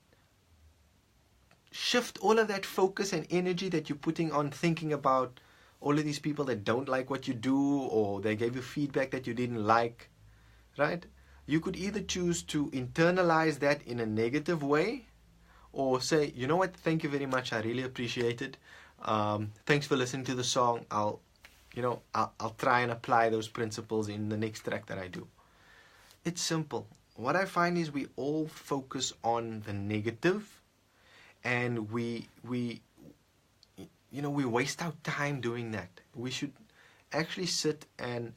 [SPEAKER 1] shift all of that focus and energy that you're putting on thinking about all of these people that don't like what you do, or they gave you feedback that you didn't like, right? You could either choose to internalize that in a negative way, or say, you know what, thank you very much, I really appreciate it. Thanks for listening to the song. I'll try and apply those principles in the next track that I do. It's simple. What I find is we all focus on the negative, and we we waste our time doing that. We should actually sit and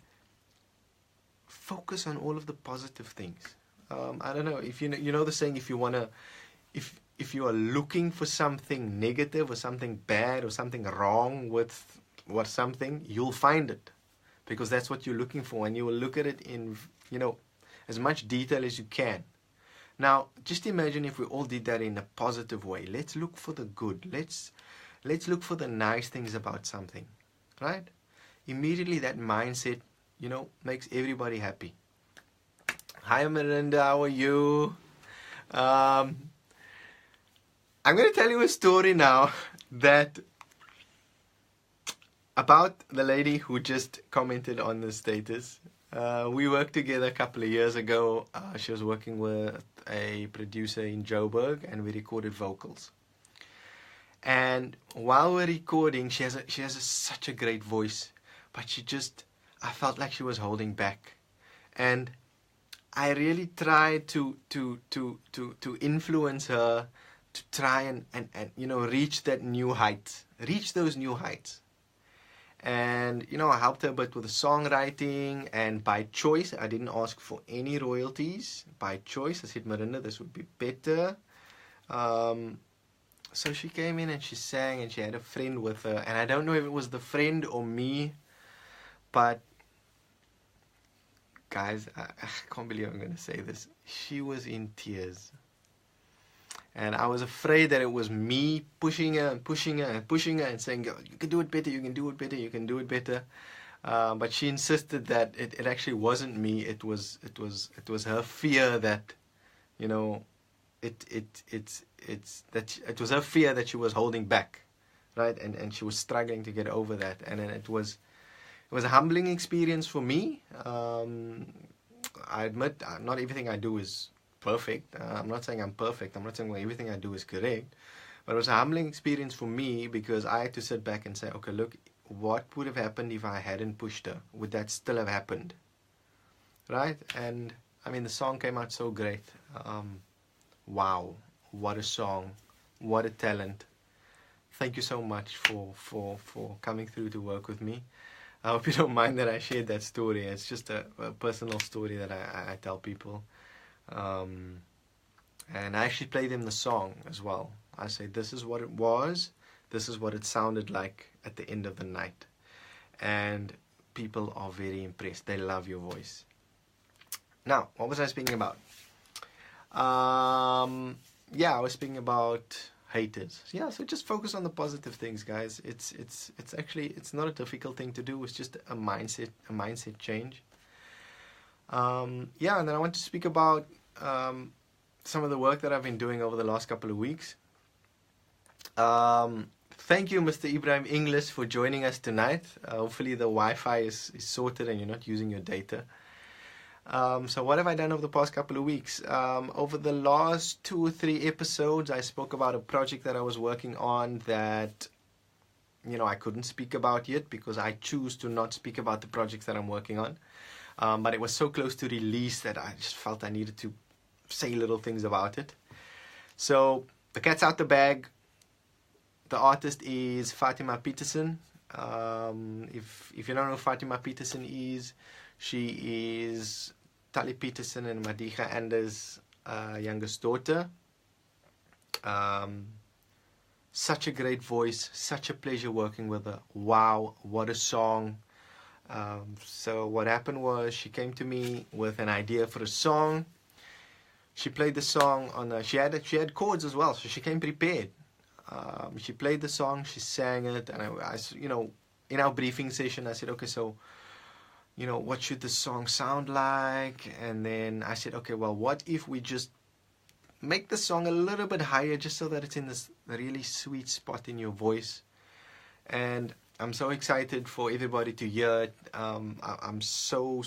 [SPEAKER 1] focus on all of the positive things. I don't know if you know the saying, if you are looking for something negative or something bad or something wrong with something, you'll find it, because that's what you're looking for, and you will look at it in as much detail as you can. Now, just imagine if we all did that in a positive way. Let's look for the good. Let's look for the nice things about something, right? Immediately that mindset, makes everybody happy. Hi, Miranda, how are you? I'm going to tell you a story now about the lady who just commented on the status. We worked together a couple of years ago. She was working with a producer in Joburg, and we recorded vocals. And while we're recording, she has such a great voice, but I felt like she was holding back, and I really tried to influence her to try and reach those new heights. And I helped her a bit with the songwriting, and by choice, I didn't ask for any royalties. By choice, I said, Miranda, this would be better. So she came in and she sang, and she had a friend with her, and I don't know if it was the friend or me, but guys, I can't believe I'm going to say this. She was in tears. And I was afraid that it was me pushing her and pushing her and pushing her and saying, you can do it better, you can do it better, you can do it better. But she insisted that it actually wasn't me. It was her fear that, it was her fear that she was holding back, right? And she was struggling to get over that. And then it was a humbling experience for me. I admit not everything I do is perfect. I'm not saying I'm perfect. I'm not saying everything I do is correct. But it was a humbling experience for me, because I had to sit back and say, okay, look, what would have happened if I hadn't pushed her? Would that still have happened? Right? And I mean, the song came out so great. Wow, what a song. What a talent. Thank you so much for coming through to work with me. I hope you don't mind that I shared that story. It's just a personal story that I tell people. And I actually play them the song as well. I say, this is what it was, this is what it sounded like at the end of the night. And people are very impressed. They love your voice. Now, what was I speaking about? Yeah, I was speaking about haters. Yeah, so just focus on the positive things, guys. It's actually not a difficult thing to do. It's just a mindset change. Yeah, and then I want to speak about some of the work that I've been doing over the last couple of weeks. Thank you, Mr. Ibrahim English, for joining us tonight. Hopefully the Wi-Fi is sorted and you're not using your data. So what have I done over the past couple of weeks? Over the last 2 or 3 episodes, I spoke about a project that I was working on that I couldn't speak about yet, because I choose to not speak about the projects that I'm working on. But it was so close to release that I just felt I needed to say little things about it. So the cat's out the bag. The artist is Fatima Peterson. If you don't know who Fatima Peterson is, she is Tali Peterson and Madiga Anders' youngest daughter. Such a great voice, such a pleasure working with her. Wow, what a song. So what happened was, she came to me with an idea for a song. She played the song on she had chords as well, so she came prepared. She played the song, she sang it, and I in our briefing session, I said, okay, so what should the song sound like? And then I said, okay, well, what if we just make the song a little bit higher, just so that it's in this really sweet spot in your voice. And I'm so excited for everybody to hear it. I'm so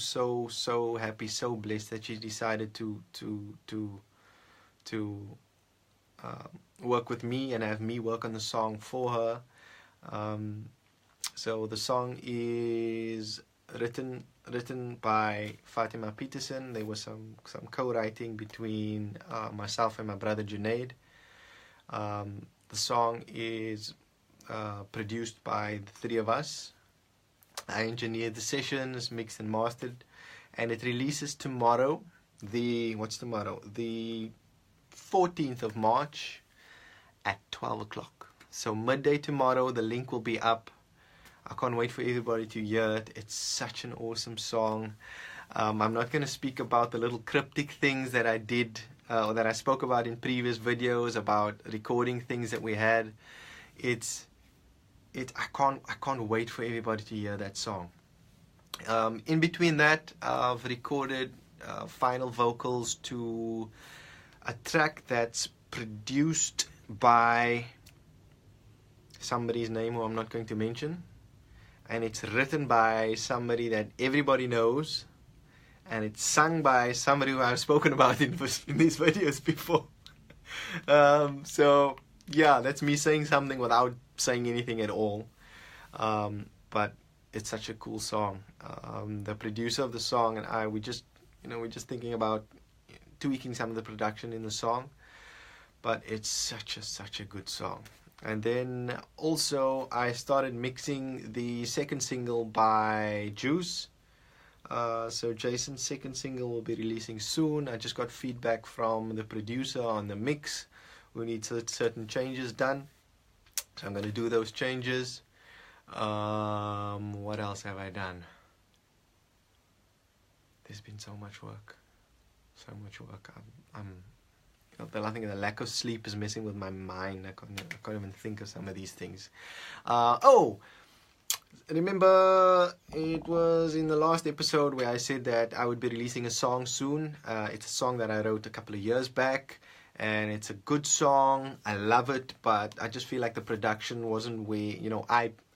[SPEAKER 1] happy, so blessed that she decided to work with me and have me work on the song for her. So the song is written by Fatima Peterson. There was some co-writing between myself and my brother Junaid. The song is produced by the three of us. I engineered the sessions, mixed and mastered, and it releases tomorrow. What's tomorrow? The 14th of March at 12 o'clock. So midday tomorrow, the link will be up. I can't wait for everybody to hear it. It's such an awesome song. I'm not going to speak about the little cryptic things that I did, or that I spoke about in previous videos about recording things that we had. I can't wait for everybody to hear that song. In between that, I've recorded final vocals to a track that's produced by somebody's name who I'm not going to mention, and it's written by somebody that everybody knows, and it's sung by somebody who I've spoken about in these videos before. So yeah, that's me saying something without saying anything at all, but it's such a cool song. The producer of the song and I, we're just thinking about tweaking some of the production in the song, but it's such a good song. And then also I started mixing the second single by Juice. So Jason's second single will be releasing soon. I just got feedback from the producer on the mix. We need certain changes done, so I'm going to do those changes. What else have I done? There's been so much work. I think the lack of sleep is messing with my mind. I can't even think of some of these things. Remember, it was in the last episode where I said that I would be releasing a song soon. It's a song that I wrote a couple of years back, and it's a good song. I love it, but I just feel like the production wasn't where,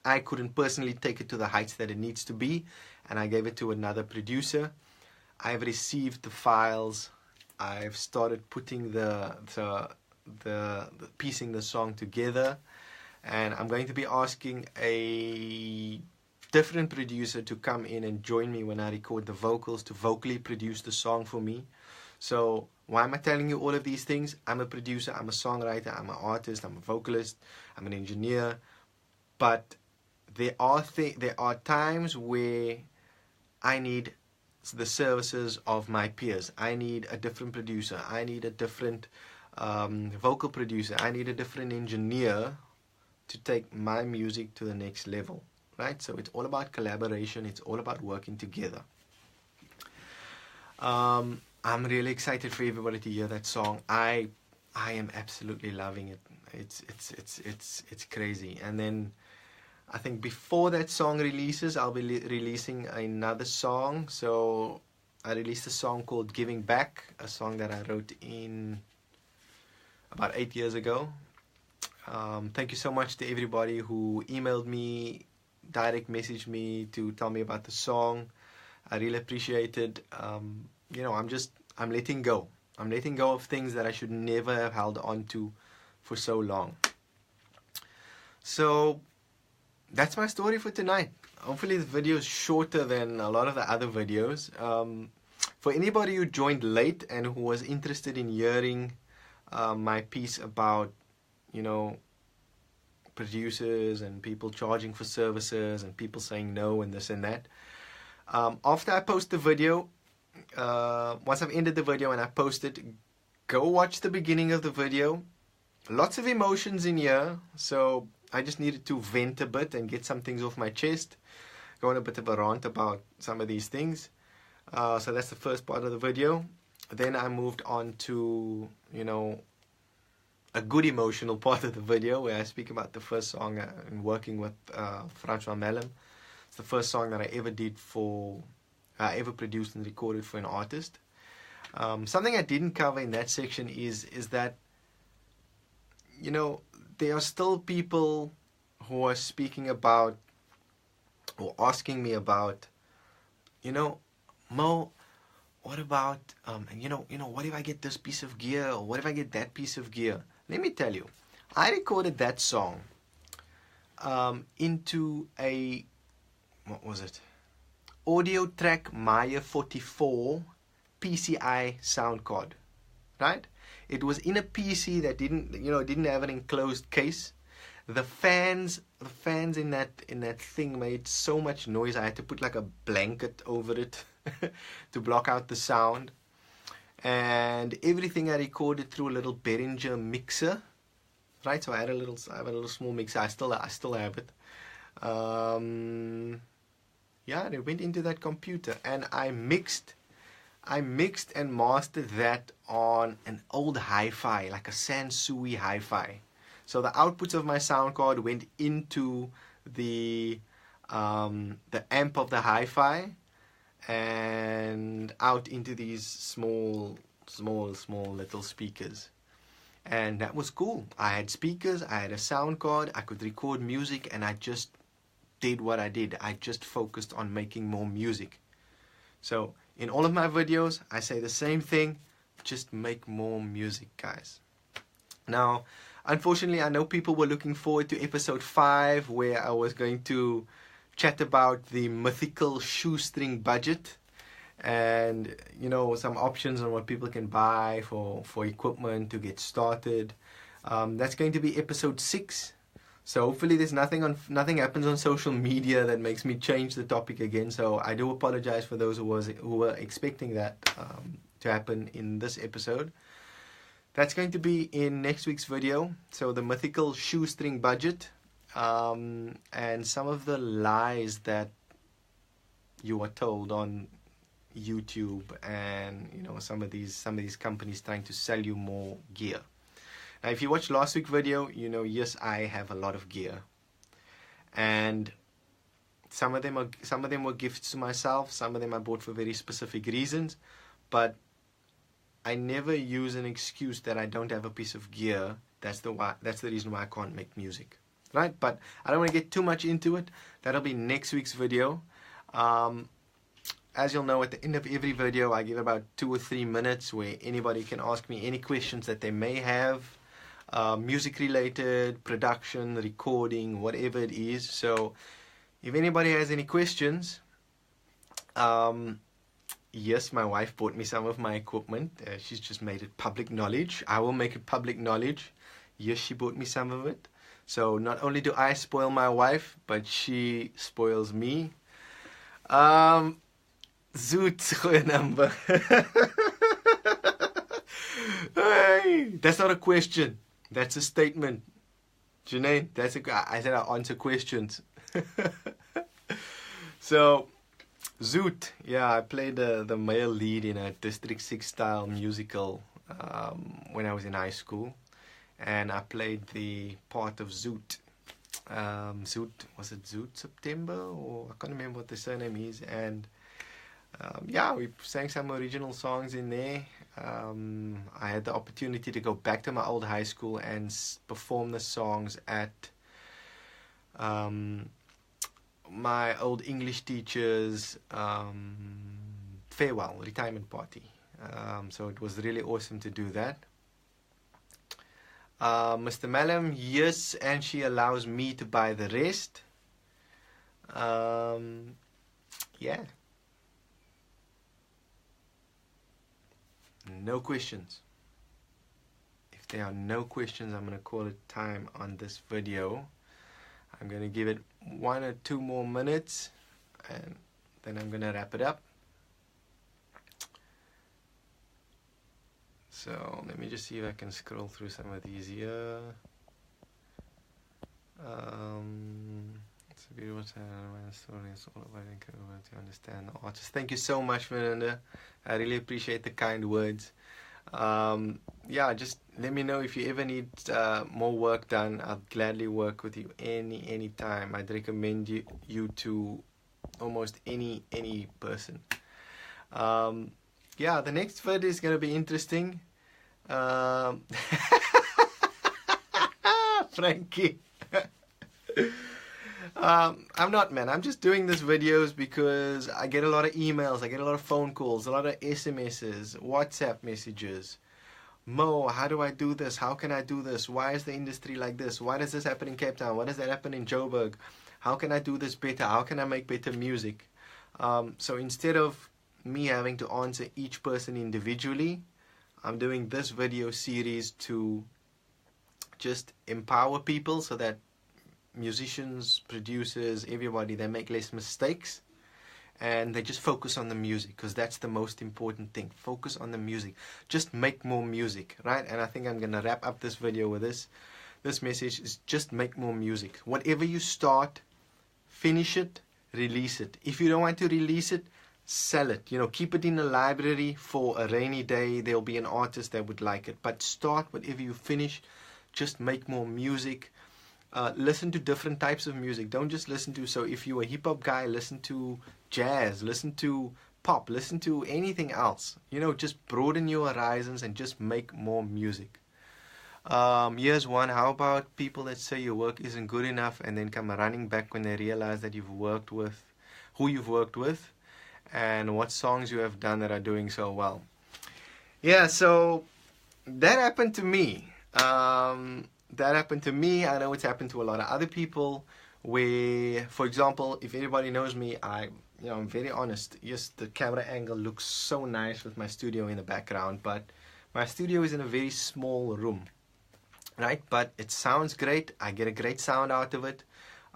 [SPEAKER 1] I couldn't personally take it to the heights that it needs to be, and I gave it to another producer. I've received the files. I've started putting the piecing the song together, and I'm going to be asking a different producer to come in and join me when I record the vocals, to vocally produce the song for me. So why am I telling you all of these things? I'm a producer, I'm a songwriter, I'm an artist, I'm a vocalist, I'm an engineer, but there are times where I need the services of my peers. I need a different producer. I need a different vocal producer. I need a different engineer to take my music to the next level, right? So it's all about collaboration. It's all about working together. I'm really excited for everybody to hear that song. I am absolutely loving it. It's crazy. And then I think before that song releases, I'll be releasing another song. So I released a song called Giving Back, a song that I wrote in about 8 years ago. Thank you so much to everybody who emailed me, direct messaged me to tell me about the song. I really appreciate it. I'm letting go. I'm letting go of things that I should never have held on to for so long. So that's my story for tonight. Hopefully this video is shorter than a lot of the other videos. For anybody who joined late and who was interested in hearing my piece about, producers and people charging for services and people saying no and this and that. After I post the video, once I've ended the video and I post it, go watch the beginning of the video. Lots of emotions in here, so I just needed to vent a bit and get some things off my chest. Go on a bit of a rant about some of these things. So that's the first part of the video. Then I moved on to, a good emotional part of the video where I speak about the first song and working with Francois Mellem. It's the first song that I ever did ever produced and recorded for an artist. Something I didn't cover in that section is that, there are still people who are speaking about or asking me about, Mo, what about, what if I get this piece of gear, or what if I get that piece of gear? Let me tell you, I recorded that song into a, Audio Track Maya 44 PCI sound card, right? It was in a PC that didn't have an enclosed case. The fans in that thing made so much noise. I had to put like a blanket over it to block out the sound. And everything I recorded through a little Behringer mixer, right? So I have a little small mixer. I still have it. Yeah, and it went into that computer, and I mixed and mastered that on an old hi-fi, like a Sansui hi-fi. So the outputs of my sound card went into the amp of the hi-fi and out into these small little speakers. And that was cool. I had speakers, I had a sound card, I could record music, and I just did what I did. I just focused on making more music. So in all of my videos, I say the same thing, just make more music, guys. Now, unfortunately, I know people were looking forward to episode 5, where I was going to chat about the mythical shoestring budget and, you know, some options on what people can buy for equipment to get started. That's going to be episode 6. So hopefully there's nothing happens on social media that makes me change the topic again. So I do apologize for those who were expecting that to happen in this episode. That's going to be in next week's video. So the mythical shoestring budget, and some of the lies that you are told on YouTube, and you know, some of these companies trying to sell you more gear. Now, if you watched last week's video, you know, yes, I have a lot of gear, and some of them were gifts to myself. Some of them I bought for very specific reasons, but I never use an excuse that I don't have a piece of gear. That's the reason why I can't make music, right? But I don't want to get too much into it. That'll be next week's video. As you'll know, at the end of every video, I give about 2 or 3 minutes where anybody can ask me any questions that they may have, music related, production, recording, whatever it is. So if anybody has any questions, yes, my wife bought me some of my equipment. She's just made it public knowledge. I will make it public knowledge. Yes, she bought me some of it. So not only do I spoil my wife, but she spoils me. Zoet, goeie number. Hey, that's not a question. That's a statement. Janine, I said I answer questions. So, Zoet, yeah, I played the male lead in a District 6 style musical when I was in high school. And I played the part of Zoet. Zoet, was it Zoet September? Or I can't remember what the surname is. And yeah, we sang some original songs in there. I had the opportunity to go back to my old high school and perform the songs at my old English teacher's farewell, retirement party. So it was really awesome to do that. Mr. Mallam, yes, and she allows me to buy the rest. Yeah. No questions. If there are no questions, I'm going to call it time on this video. I'm going to give it 1 or 2 more minutes, and then I'm going to wrap it up. So let me just see if I can scroll through some of these here. It's a beautiful story. It's all about encouragement to understand the artist. Thank you so much, Fernanda. I really appreciate the kind words. Yeah, just let me know if you ever need more work done. I'll gladly work with you any time. I'd recommend you to almost any person. Yeah, the next video is going to be interesting. Frankie. I'm not, man. I'm just doing these videos because I get a lot of emails, I get a lot of phone calls, a lot of SMSs, WhatsApp messages. Mo, how do I do this? How can I do this? Why is the industry like this? Why does this happen in Cape Town? Why does that happen in Joburg? How can I do this better? How can I make better music? So instead of me having to answer each person individually, I'm doing this video series to just empower people so that musicians, producers, everybody, they make less mistakes, and they just focus on the music, because that's the most important thing. Focus on the music. Just make more music, right? And I think I'm gonna wrap up this video with this. This message is just make more music. Whatever you start, finish it, release it. If you don't want to release it, sell it. You know, keep it in a library for a rainy day. There'll be an artist that would like it. But start whatever you finish. Just make more music. Listen to different types of music. Don't just listen to, so if you're a hip-hop guy, listen to jazz, listen to pop, listen to anything else. You know, just broaden your horizons and just make more music. Here's one. How about people that say your work isn't good enough and then come running back when they realize that you've worked with, who you've worked with, and what songs you have done that are doing so well. Yeah, so that happened to me. That happened to me. I know it's happened to a lot of other people, where, for example, if anybody knows me, I'm very honest. Yes, the camera angle looks so nice with my studio in the background, but my studio is in a very small room, right? But it sounds great. I get a great sound out of it.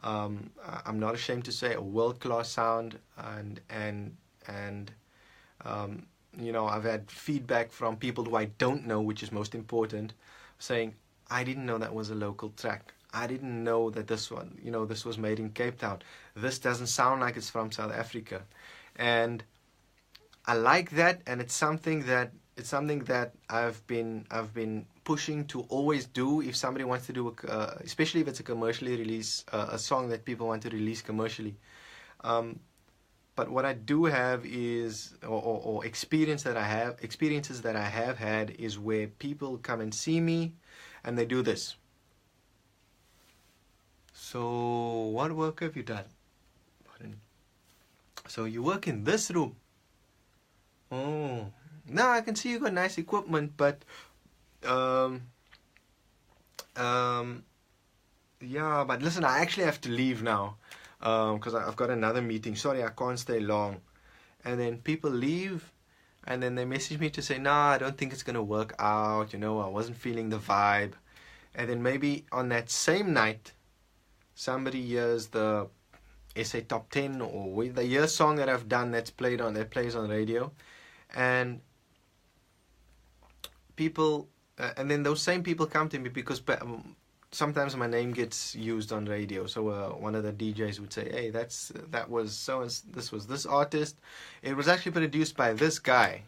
[SPEAKER 1] I'm not ashamed to say a world-class sound, and you know, I've had feedback from people who I don't know, which is most important, saying, I didn't know that was a local track. I didn't know that this one, you know, this was made in Cape Town. This doesn't sound like it's from South Africa. And I like that, and it's something that I've been pushing to always do. If somebody wants to do especially if it's a commercially release, a song that people want to release commercially. But what I do have is, or experiences that I have had, is where people come and see me and they do this. So what work have you done? Pardon. So you work in this room. Oh, now I can see you got nice equipment, but yeah, but listen, I actually have to leave now, because I've got another meeting. Sorry, I can't stay long. And then people leave, and then they message me to say, nah, I don't think it's gonna work out, you know, I wasn't feeling the vibe. And then maybe on that same night, somebody hears the SA Top 10 or the year song that I've done that plays on radio, and people, and then those same people come to me because sometimes my name gets used on radio. So one of the DJs would say, hey, that was so, this was this artist. It was actually produced by this guy.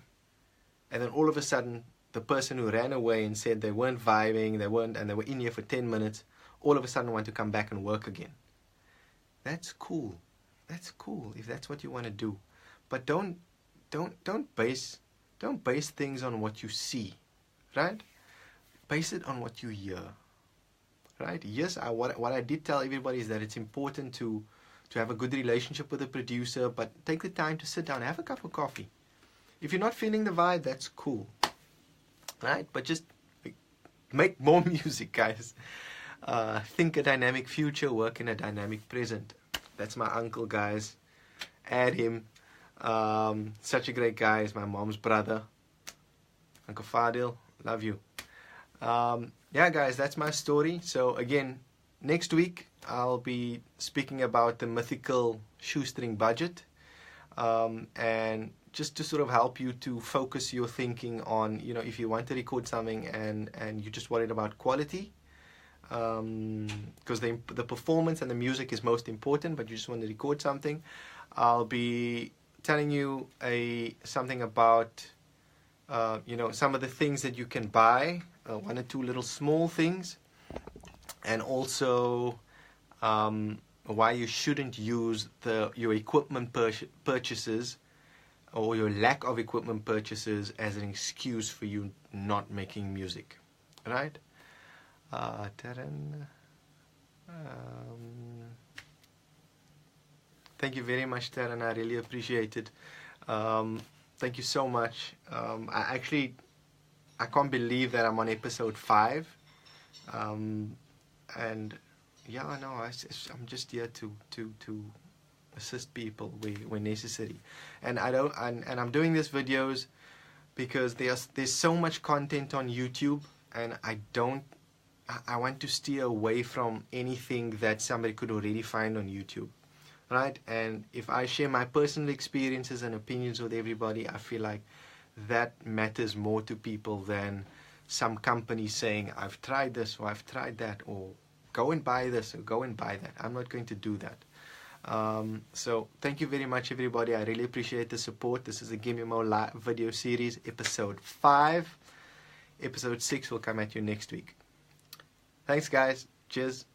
[SPEAKER 1] And then all of a sudden, the person who ran away and said they weren't vibing, they were in here for 10 minutes, all of a sudden want to come back and work again. That's cool. That's cool if that's what you want to do. But don't base things on what you see, right? Base it on what you hear, right? Yes, what I did tell everybody is that it's important to have a good relationship with the producer, but take the time to sit down, have a cup of coffee. If you're not feeling the vibe, that's cool, right? But just make more music, guys. Think a dynamic future, work in a dynamic present. That's my uncle, guys. Add him. Such a great guy. He's my mom's brother. Uncle Fadil, love you. Yeah, guys, that's my story. So again, next week I'll be speaking about the mythical shoestring budget, and just to sort of help you to focus your thinking on, you know, if you want to record something and you're just worried about quality, because the performance and the music is most important, but you just want to record something, I'll be telling you something about you know, some of the things that you can buy, one or two little small things, and also why you shouldn't use your equipment purchases or your lack of equipment purchases as an excuse for you not making music, right? Thank you very much, Taran. I really appreciate it. Thank you so much. I can't believe that I'm on episode 5. And yeah, no, I'm just here to assist people when necessary. And I'm doing these videos because there's so much content on YouTube, and I don't I want to steer away from anything that somebody could already find on YouTube, right? And if I share my personal experiences and opinions with everybody, I feel like that matters more to people than some company saying, I've tried this or I've tried that, or go and buy this or go and buy that. I'm not going to do that. So thank you very much, everybody. I really appreciate the support. This is the GimmeMoe Live Video Series, episode 5. Episode 6 will come at you next week. Thanks, guys. Cheers.